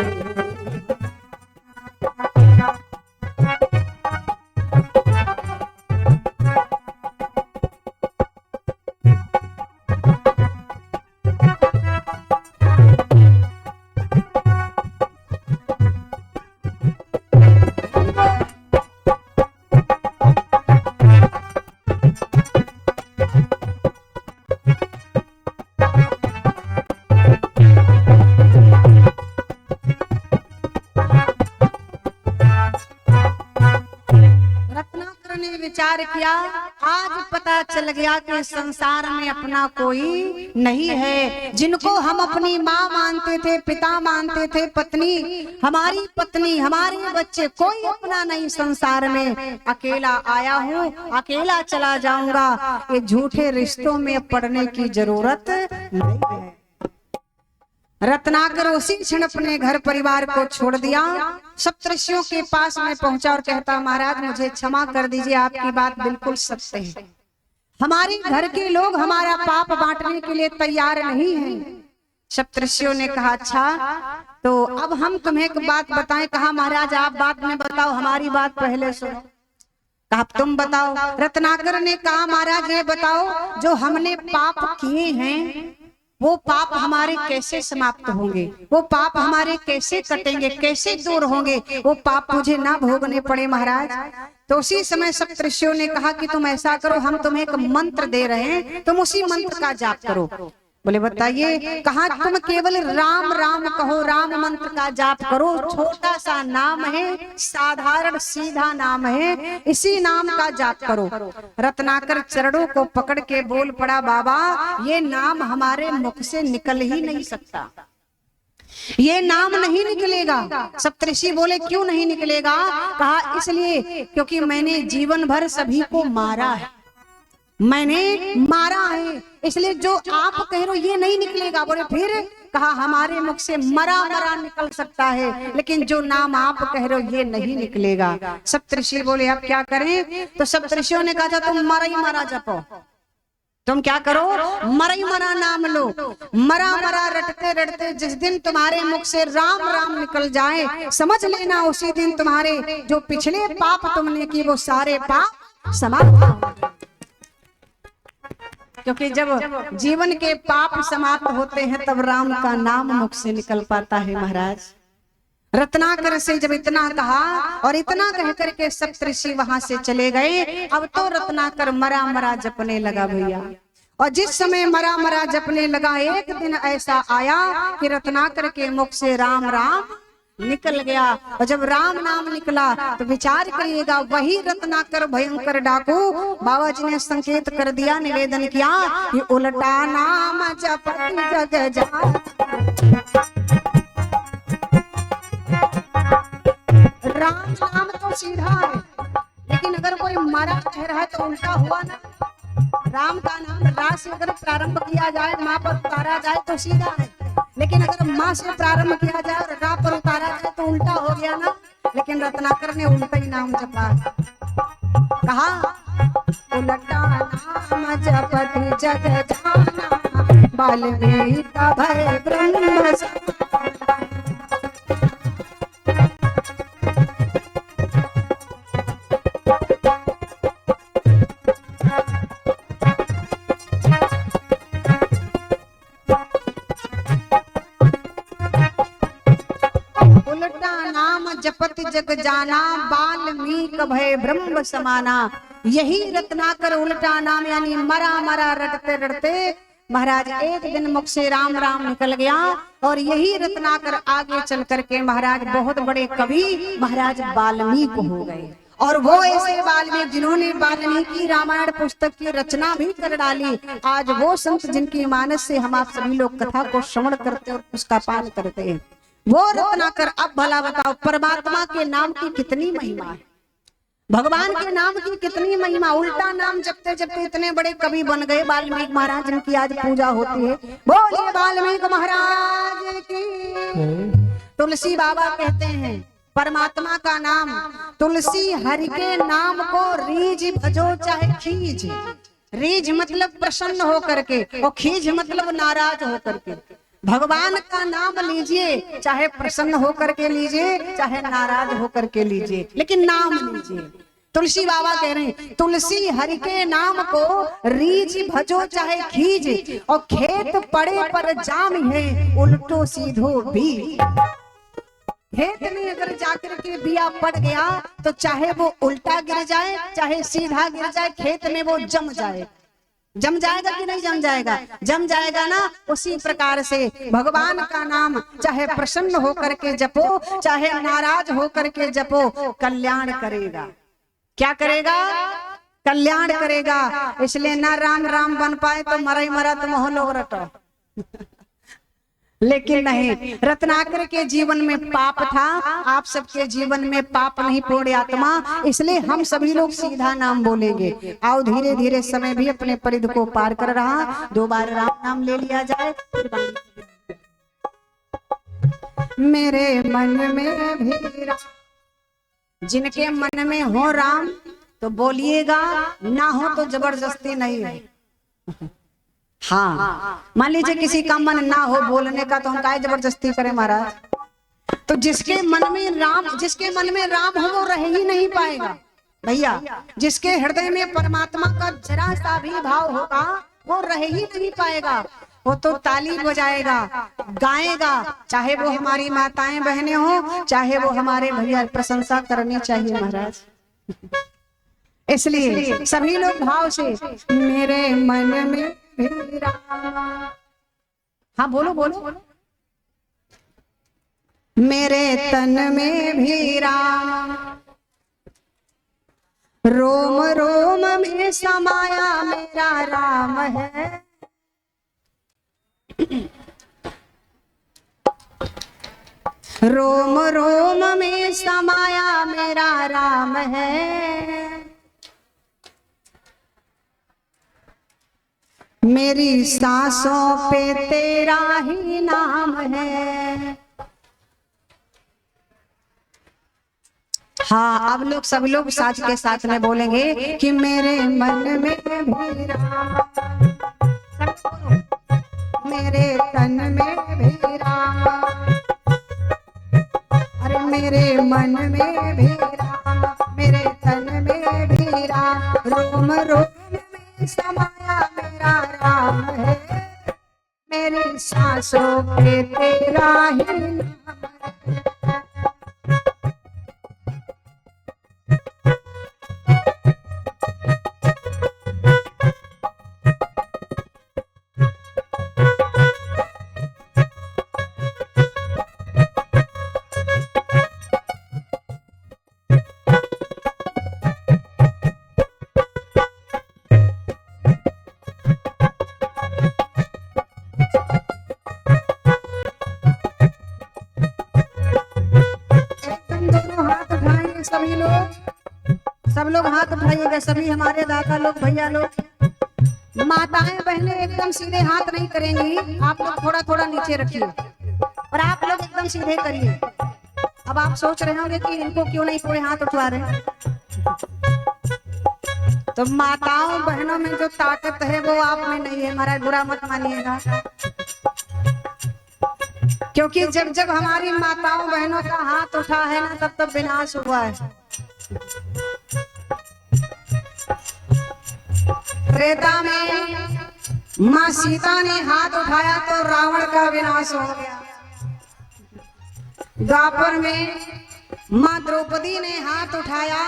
Speaker 1: रत्नाकर ने विचार किया, आज पता चल गया कि संसार में अपना कोई नहीं है। जिनको हम अपनी माँ मानते थे, पिता मानते थे, पत्नी, हमारे बच्चे, कोई अपना नहीं संसार में। अकेला आया हूँ, अकेला चला जाऊंगा। ये झूठे रिश्तों में पड़ने की जरूरत नहीं है। रत्नाकर उसी क्षण अपने घर परिवार को छोड़ दिया, सप्तऋषियों के पास में पहुंचा और कहता, महाराज मुझे क्षमा कर दीजिए, आपकी बात बिल्कुल सत्य है। हमारे घर के लोग हमारा पाप बांटने के लिए तैयार नहीं हैं। सप्तऋषियों ने कहा, अच्छा तो अब हम तुम्हें एक बात बताएं। कहा, महाराज आप बात में बताओ, हमारी बात पहले सुनो। कहा, तुम बताओ। रत्नाकर ने कहा, महाराज ये बताओ, जो हमने पाप किए हैं वो पाप हमारे कैसे समाप्त होंगे, वो पाप हमारे कैसे कटेंगे, कैसे दूर होंगे, वो पाप मुझे ना भोगने पड़े महाराज। तो उसी समय सप्तऋषियों ने कहा कि तुम ऐसा करो, हम तुम्हें एक मंत्र दे रहे हैं, तुम उसी मंत्र का जाप करो। बोले बताइए। कहा, तुम केवल राम राम कहो, राम मंत्र का जाप करो। छोटा सा नाम है, साधारण सीधा नाम है, इसी नाम का जाप करो। रत्नाकर चरणों को पकड़ के बोल पड़ा, बाबा ये नाम हमारे मुख से निकल ही नहीं सकता, ये नाम नहीं निकलेगा। सप्तऋषि बोले, क्यों नहीं निकलेगा? कहा, इसलिए क्योंकि मैंने जीवन भर सभी को मारा है, मैंने मारा है, इसलिए जो आप कह रहे हो ये नहीं निकलेगा। बोले फिर? कहा, हमारे मुख से मरा मरा निकल सकता है, लेकिन जो नाम आप कह रहे हो ये नहीं निकलेगा। सप्तऋषि बोले, अब क्या करें? तो सप्तऋषियों ने कहा, तुम मरा ही मरा जपो। तुम क्या करो? मरा ही मरा नाम लो। मरा मरा रटते रटते जिस दिन तुम्हारे मुख से राम राम निकल जाए, समझ लेना उसी दिन तुम्हारे जो पिछले पाप तुमने किए वो सारे पाप समाप्त होंगे। क्योंकि जब जीवन के पाप समाप्त होते हैं तब राम का नाम मुख से निकल पाता है महाराज। रत्नाकर से जब इतना कहा और इतना कह करके सप्तऋषि वहां से चले गए। अब तो रत्नाकर मरा मरा जपने लगा भैया। और जिस समय मरा मरा जपने लगा, एक दिन ऐसा आया कि रत्नाकर के मुख से राम राम निकल गया। और जब राम नाम निकला तो विचार करिएगा, वही रत्नाकर भयंकर डाकू बाबा जी ने संकेत कर दिया, निवेदन किया कि उल्टा नाम जपति जग जान। राम नाम तो सीधा है, लेकिन अगर कोई मरा कह रहा है तो उल्टा हुआ ना। राम का नाम रा से अगर प्रारंभ किया जाए, माँ पर उतारा जाए तो सीधा है, लेकिन अगर माँ से प्रारंभ किया जाए और रा पर उतारा जाए तो उल्टा हो गया ना। लेकिन रत्नाकर ने उल्टा ही नाम जपा। कहा, उल्टा नाम जपति जग जाना, वाल्मीकि का भय ब्रह्म समाना। जपति जग जाना, वाल्मीकि भय ब्रह्म समाना। यही रत्नाकर उल्टा नाम यानी मरा मरा रटते रटते महाराज एक दिन मुख से राम राम निकल गया। और यही रत्नाकर आगे चल करके महाराज बहुत बड़े कवि महाराज वाल्मीकि हो गए। और वो ऐसे वाल्मीकि जिन्होंने वाल्मीकि रामायण पुस्तक की रचना भी कर डाली। आज वो संत जिनकी मानस से हम आप सभी लोग कथा को श्रवण करते और उसका पान करते हैं, वो रत्नाकर। अब भला बताओ, परमात्मा के नाम की कितनी महिमा है, भगवान के नाम की कितनी महिमा। उल्टा नाम जपते जपते इतने बड़े कवि बन गए वाल्मीकि महाराज, जिनकी आज पूजा होती है। बोलिए वाल्मीकि महाराज की। तुलसी बाबा कहते हैं परमात्मा का नाम, तुलसी हरि के नाम को रीझ भजो चाहे खींच। रीझ मतलब प्रसन्न होकर के, और खींच मतलब नाराज होकर के। भगवान का नाम लीजिए, चाहे प्रसन्न होकर के लीजिए, चाहे नाराज होकर के लीजिए, लेकिन नाम लीजिए। तुलसी बाबा कह रहे हैं तुलसी हरि के नाम को रीझ भजो चाहे खींच, और खेत पड़े पर जाम है उल्टो सीधो भी। खेत में अगर जाकर के बिया पड़ गया तो चाहे वो उल्टा गिर जाए चाहे सीधा गिर जाए, खेत में वो जम जाए। जम जाएगा कि नहीं जम जाएगा? जम जाएगा ना। उसी प्रकार से भगवान का नाम चाहे प्रसन्न होकर के जपो चाहे नाराज होकर के जपो, कल्याण करेगा। क्या करेगा? कल्याण करेगा। इसलिए ना राम राम बन पाए तो मरा ही मरा तुम हो लोग रटो। लेकिन नहीं, रत्नाकर के जीवन में पाप था, आप सबके जीवन में पाप नहीं पूर्ण आत्मा, इसलिए हम सभी लोग सीधा नाम बोलेंगे। आओ धीरे धीरे समय भी अपने परिधि को पार कर रहा, 2 बार राम नाम ले लिया जाए। मेरे मन में भी राम, जिनके मन में हो राम तो बोलिएगा, ना हो तो जबरदस्ती नहीं है। हाँ, मान लीजिए किसी का मन ना हो बोलने का, तो हम काहे जबरदस्ती करें महाराज? तो जिसके मन में राम हो वो रह ही नहीं पाएगा भैया। जिसके हृदय में परमात्मा का जरा सा भी भाव होगा वो रह ही नहीं पाएगा। वो तो ताली बजाएगा, गाएगा, चाहे वो हमारी माताएं बहनें हो, चाहे वो हमारे भैया। प्रशंसा करनी चाहिए महाराज। इसलिए सभी लोग भाव से मेरे मन में भी राम। हाँ बोलो बोलो। मेरे तन में भी राम, रोम रोम में समाया मेरा राम है। रोम रोम में समाया मेरा राम है। मेरी सांसों पे तेरा ही नाम है। हाँ, अब लोग सब लोग साथ के साथ में बोलेंगे कि मेरे मन में भी राम, मेरे तन में भी राम, अरे मेरे मन में भी राम, मेरे तन में भी राम, रोम रोम में समाया मेरा राम है। मेरी सांसों पे तेरा ही नाम है। सब लोग हाथ उठाइएगा, सभी हमारे दादा लोग भैया लोग। माताएं बहनें एकदम सीधे हाथ नहीं करेंगी, आप लोग थोड़ा थोड़ा नीचे रखिए और आप लोग एकदम सीधे करिए। अब आप सोच रहे होंगे कि इनको क्यों नहीं पूरे हाथ उठवा रहे। तो माताओं बहनों में जो ताकत है वो आप में नहीं है महाराज, बुरा मत मानिएगा। क्योंकि जब जब हमारी माताओं बहनों का हाथ उठा है ना, तब तब विनाश हुआ है। त्रेता में माँ सीता ने हाथ उठाया तो रावण का विनाश हो गया। द्वापर में माँ द्रौपदी ने हाथ उठाया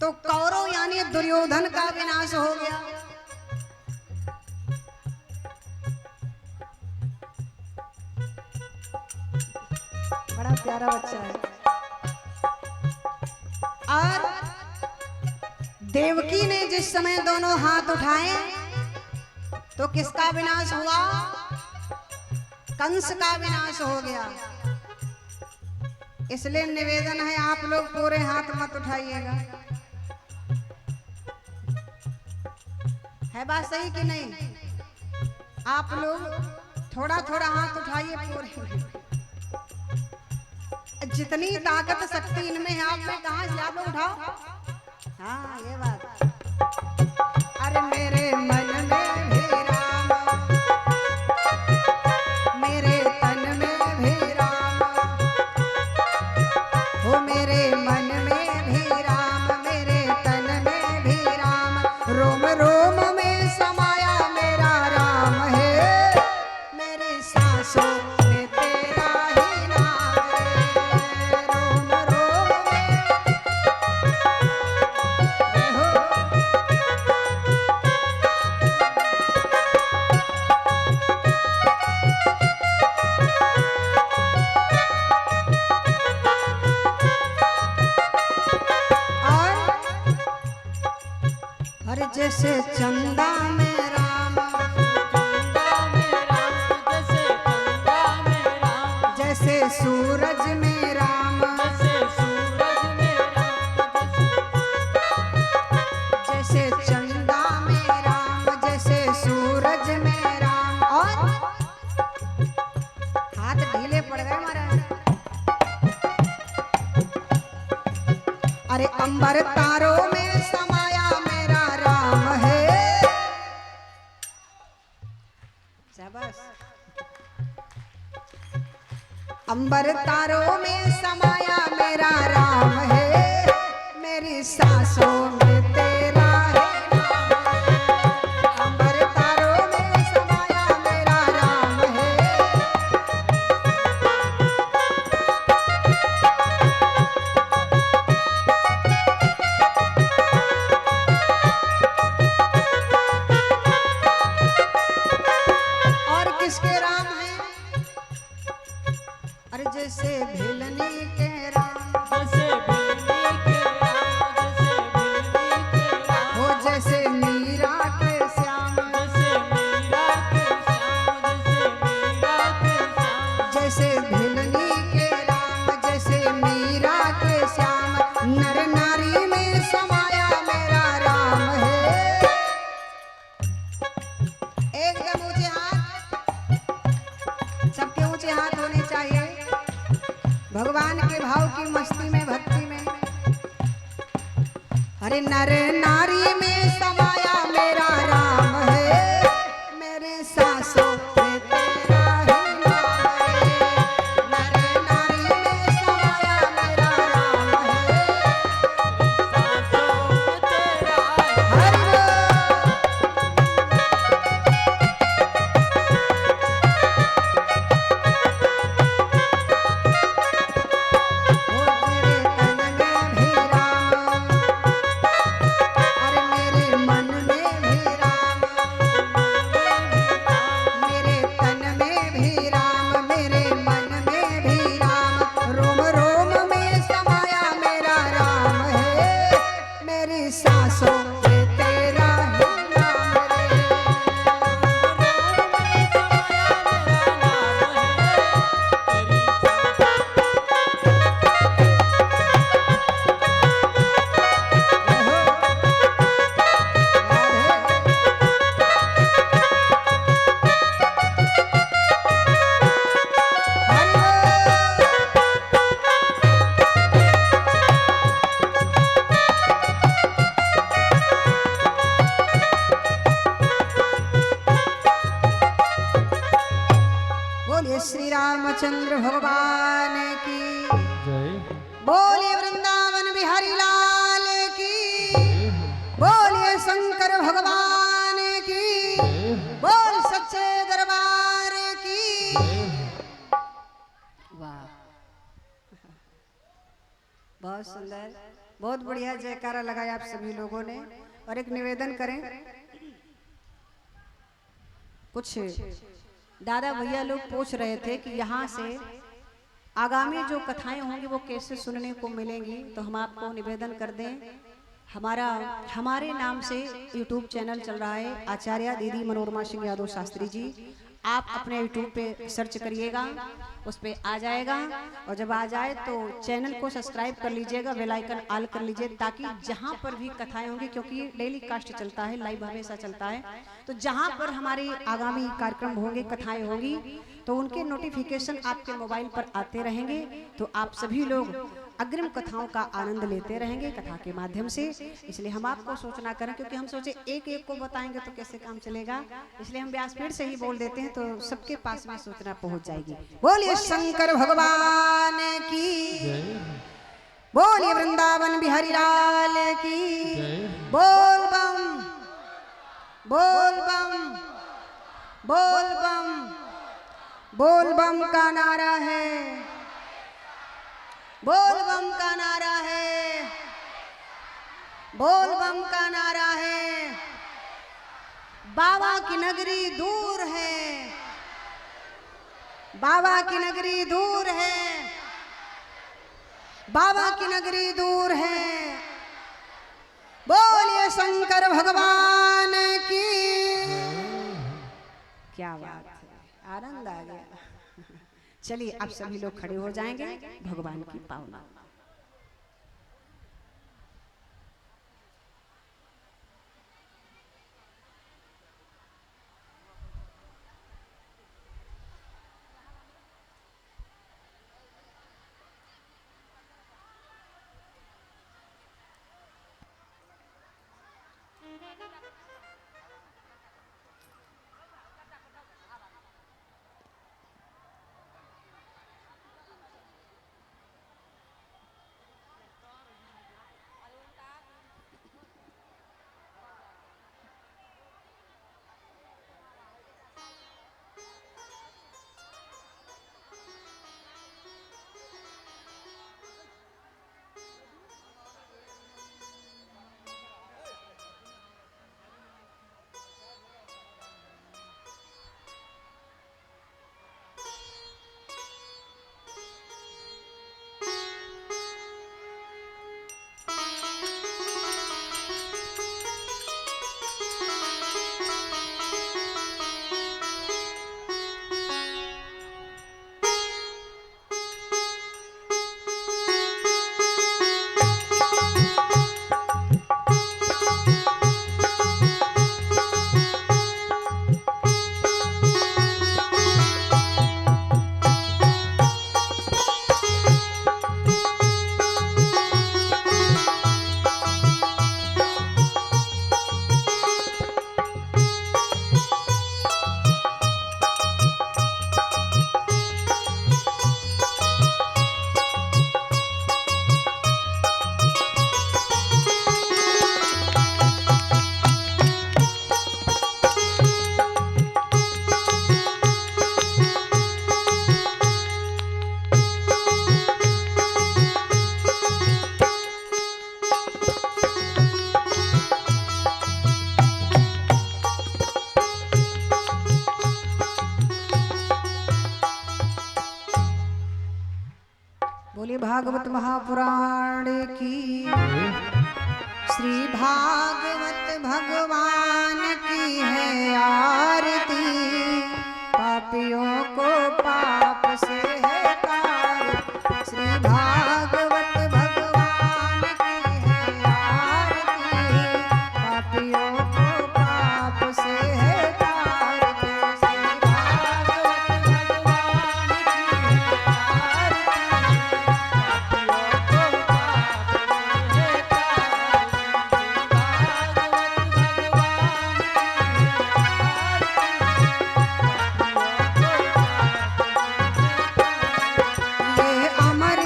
Speaker 1: तो कौरव यानी दुर्योधन का विनाश हो गया। बड़ा प्यारा बच्चा है। और देवकी ने जिस समय दोनों हाथ उठाए तो किसका विनाश हुआ? कंस का विनाश हो गया। इसलिए निवेदन है आप लोग पूरे हाथ मत उठाइएगा। है बात सही कि नहीं? आप लोग थोड़ा थोड़ा हाथ उठाइए पूरे। जितनी ताकत शक्ति इनमें है आप में, कहाँ से आप लोग उठाओ। हाँ ये बात। अरे मेरे मन में भी राम, मेरे तन में भी राम, हो मेरे मन में भी राम, मेरे तन में भी राम, रोम रोम में समाया मेरा राम है, मेरी सांसों में तेरा ही नाम है, रोम रोम में जय हो। और जैसे चंदा में राम, जैसे सूरज में राम, जैसे चंदा में राम, जैसे सूरज में राम। और हाथ ढीले पड़ गए महाराज। अरे अंबर तारों में समाया मेरा राम है। शाबाश। अंबर तारों में समाया मेरा राम है, मेरी सांसों में तेरा है नाम है। अंबर तारों में समाया मेरा राम है। और किसके राम हैं? अरे जैसे भिलनी के राम, हो जैसे मीरा के श्याम, जैसे भिलनी के राम, जैसे मीरा के श्याम, नर नारी में समाया मेरा राम है। एकदम ऊंचे हाथ, सबके ऊंचे हाथ होने चाहिए। भगवान के भाव की मस्ती में, भक्ति में। अरे नर नारी में समाया मेरा राम है, मेरे सांसों में तेरा ही नाम है। नर नारी में समाया मेरा राम है। हरि बोल। ओ तेरे तन में भी राम, अरे मेरे मन में भी राम, मेरे तन में भी राम, मेरे मन में भी राम, रोम रोम में समाया मेरा राम है, मेरी सांसों में तेरा ही नाम है। जय हो। हरि बोल। बोलिए श्री रामचंद्र भगवान की, बोलिए वृंदावन बिहारी लाल की, बोलिए शंकर भगवान की, बोल सच्चे दरबार की। वाह, बहुत सुंदर, बहुत बढ़िया जयकारा लगाया आप सभी लोगों ने। और एक निवेदन करें, कुछ दादा भैया लोग पूछ रहे थे कि यहाँ से आगामी जो कथाएं होंगी वो कैसे सुनने को मिलेंगी, तो हम आपको निवेदन कर दें, हमारे नाम से यूट्यूब चैनल चल रहा है आचार्य दीदी मनोरमा सिंह यादव शास्त्री जी। आप अपने यूट्यूब पे सर्च करिएगा, उस पे आ जाएगा, और जब आ जाए तो चैनल को सब्सक्राइब कर लीजिएगा, बेल आइकन ऑल कर लीजिए, ताकि जहां पर भी कथाएं होंगी, क्योंकि डेली कास्ट चलता है, लाइव हमेशा चलता है, तो जहां पर हमारी आगामी कार्यक्रम होंगे, कथाएं होंगी, तो उनके नोटिफिकेशन आपके मोबाइल पर आते रहेंगे। तो आप सभी लोग अग्रिम कथाओं का आनंद लेते रहेंगे कथा के माध्यम से। इसलिए हम आपको सूचना करें, क्योंकि हम सोचे एक एक को बताएंगे तो कैसे काम चलेगा, इसलिए हम व्यासपीठ से ही बोल देते हैं, तो सबके पास में सूचना पहुंच जाएगी। बोलिए शंकर भगवान की, बोलिए वृंदावन बिहारी लाल की, बोल बम बोल बम बोल बम, बोल बम का नारा है, बोल बम का नारा है, बोल बम का नारा है। बाबा की नगरी दूर है, बाबा की नगरी दूर है, बाबा की नगरी दूर है। बोलिए शंकर भगवान की। क्या बात है, आनंद आ गया। चलिए आप सभी लोग खड़े हो जाएंगे भगवान की पावना। बोलिए भागवत महापुराण की, श्री भागवत भगवान की है आरती, पापियों को पाप से है तारती। श्री भागवत भगवान की है आरती, पापियों को पाप से है तारती। श्री भागवत भगवान की है आरती, अमर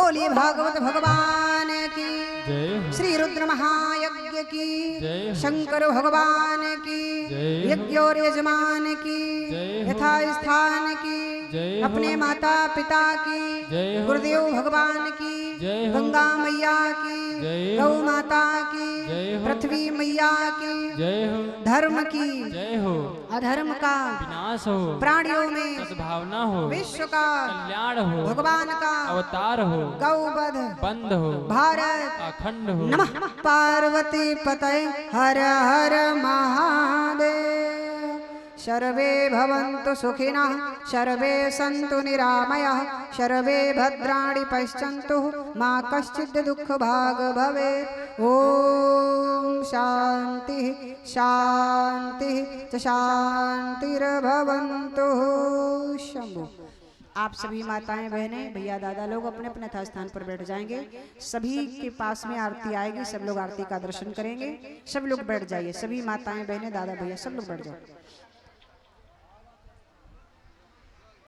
Speaker 1: बोलिए भागवत भगवान की
Speaker 3: जय
Speaker 1: श्री रुद्र महायज्ञ की
Speaker 3: जय
Speaker 1: शंकर भगवान की
Speaker 3: जय
Speaker 1: यज्ञ और यजमान की
Speaker 3: जय हो।
Speaker 1: यथा स्थान की
Speaker 3: जय हो।
Speaker 1: अपने माता पिता की
Speaker 3: जय हो।
Speaker 1: गुरुदेव भगवान की
Speaker 3: जय हो।
Speaker 1: गंगा मैया की
Speaker 3: जय
Speaker 1: गौ
Speaker 3: हो।
Speaker 1: माता की
Speaker 3: जय हो।
Speaker 1: पृथ्वी मैया की
Speaker 3: जय हो
Speaker 1: धर्म की
Speaker 3: जय हो
Speaker 1: अधर्म का
Speaker 3: विनाश हो
Speaker 1: प्राणियों में
Speaker 3: सद्भावना हो
Speaker 1: विश्व का
Speaker 3: कल्याण हो
Speaker 1: भगवान का
Speaker 3: अवतार हो
Speaker 1: गौवध
Speaker 3: बंद हो
Speaker 1: भारत
Speaker 3: अखंड हो
Speaker 1: नमः पार्वती पतये हर हर महादेव सर्वे भवन्तु सुखिनः सर्वे सन्तु निरामयाः सर्वे भद्राणि पश्यन्तु मा कश्चित् दुःखभाग् भवेत् ॐ शान्तिः शान्तिः च शान्तिर्भवन्तु शंभु। आप सभी माताएं बहनें भैया दादा लोग अपने अपने यथा स्थान पर बैठ जाएंगे। सभी के पास में आरती आएगी, सब लोग आरती का दर्शन करेंगे। सब लोग बैठ जाइए, सभी माताएं बहनें दादा भैया सब लोग बैठ जाओ।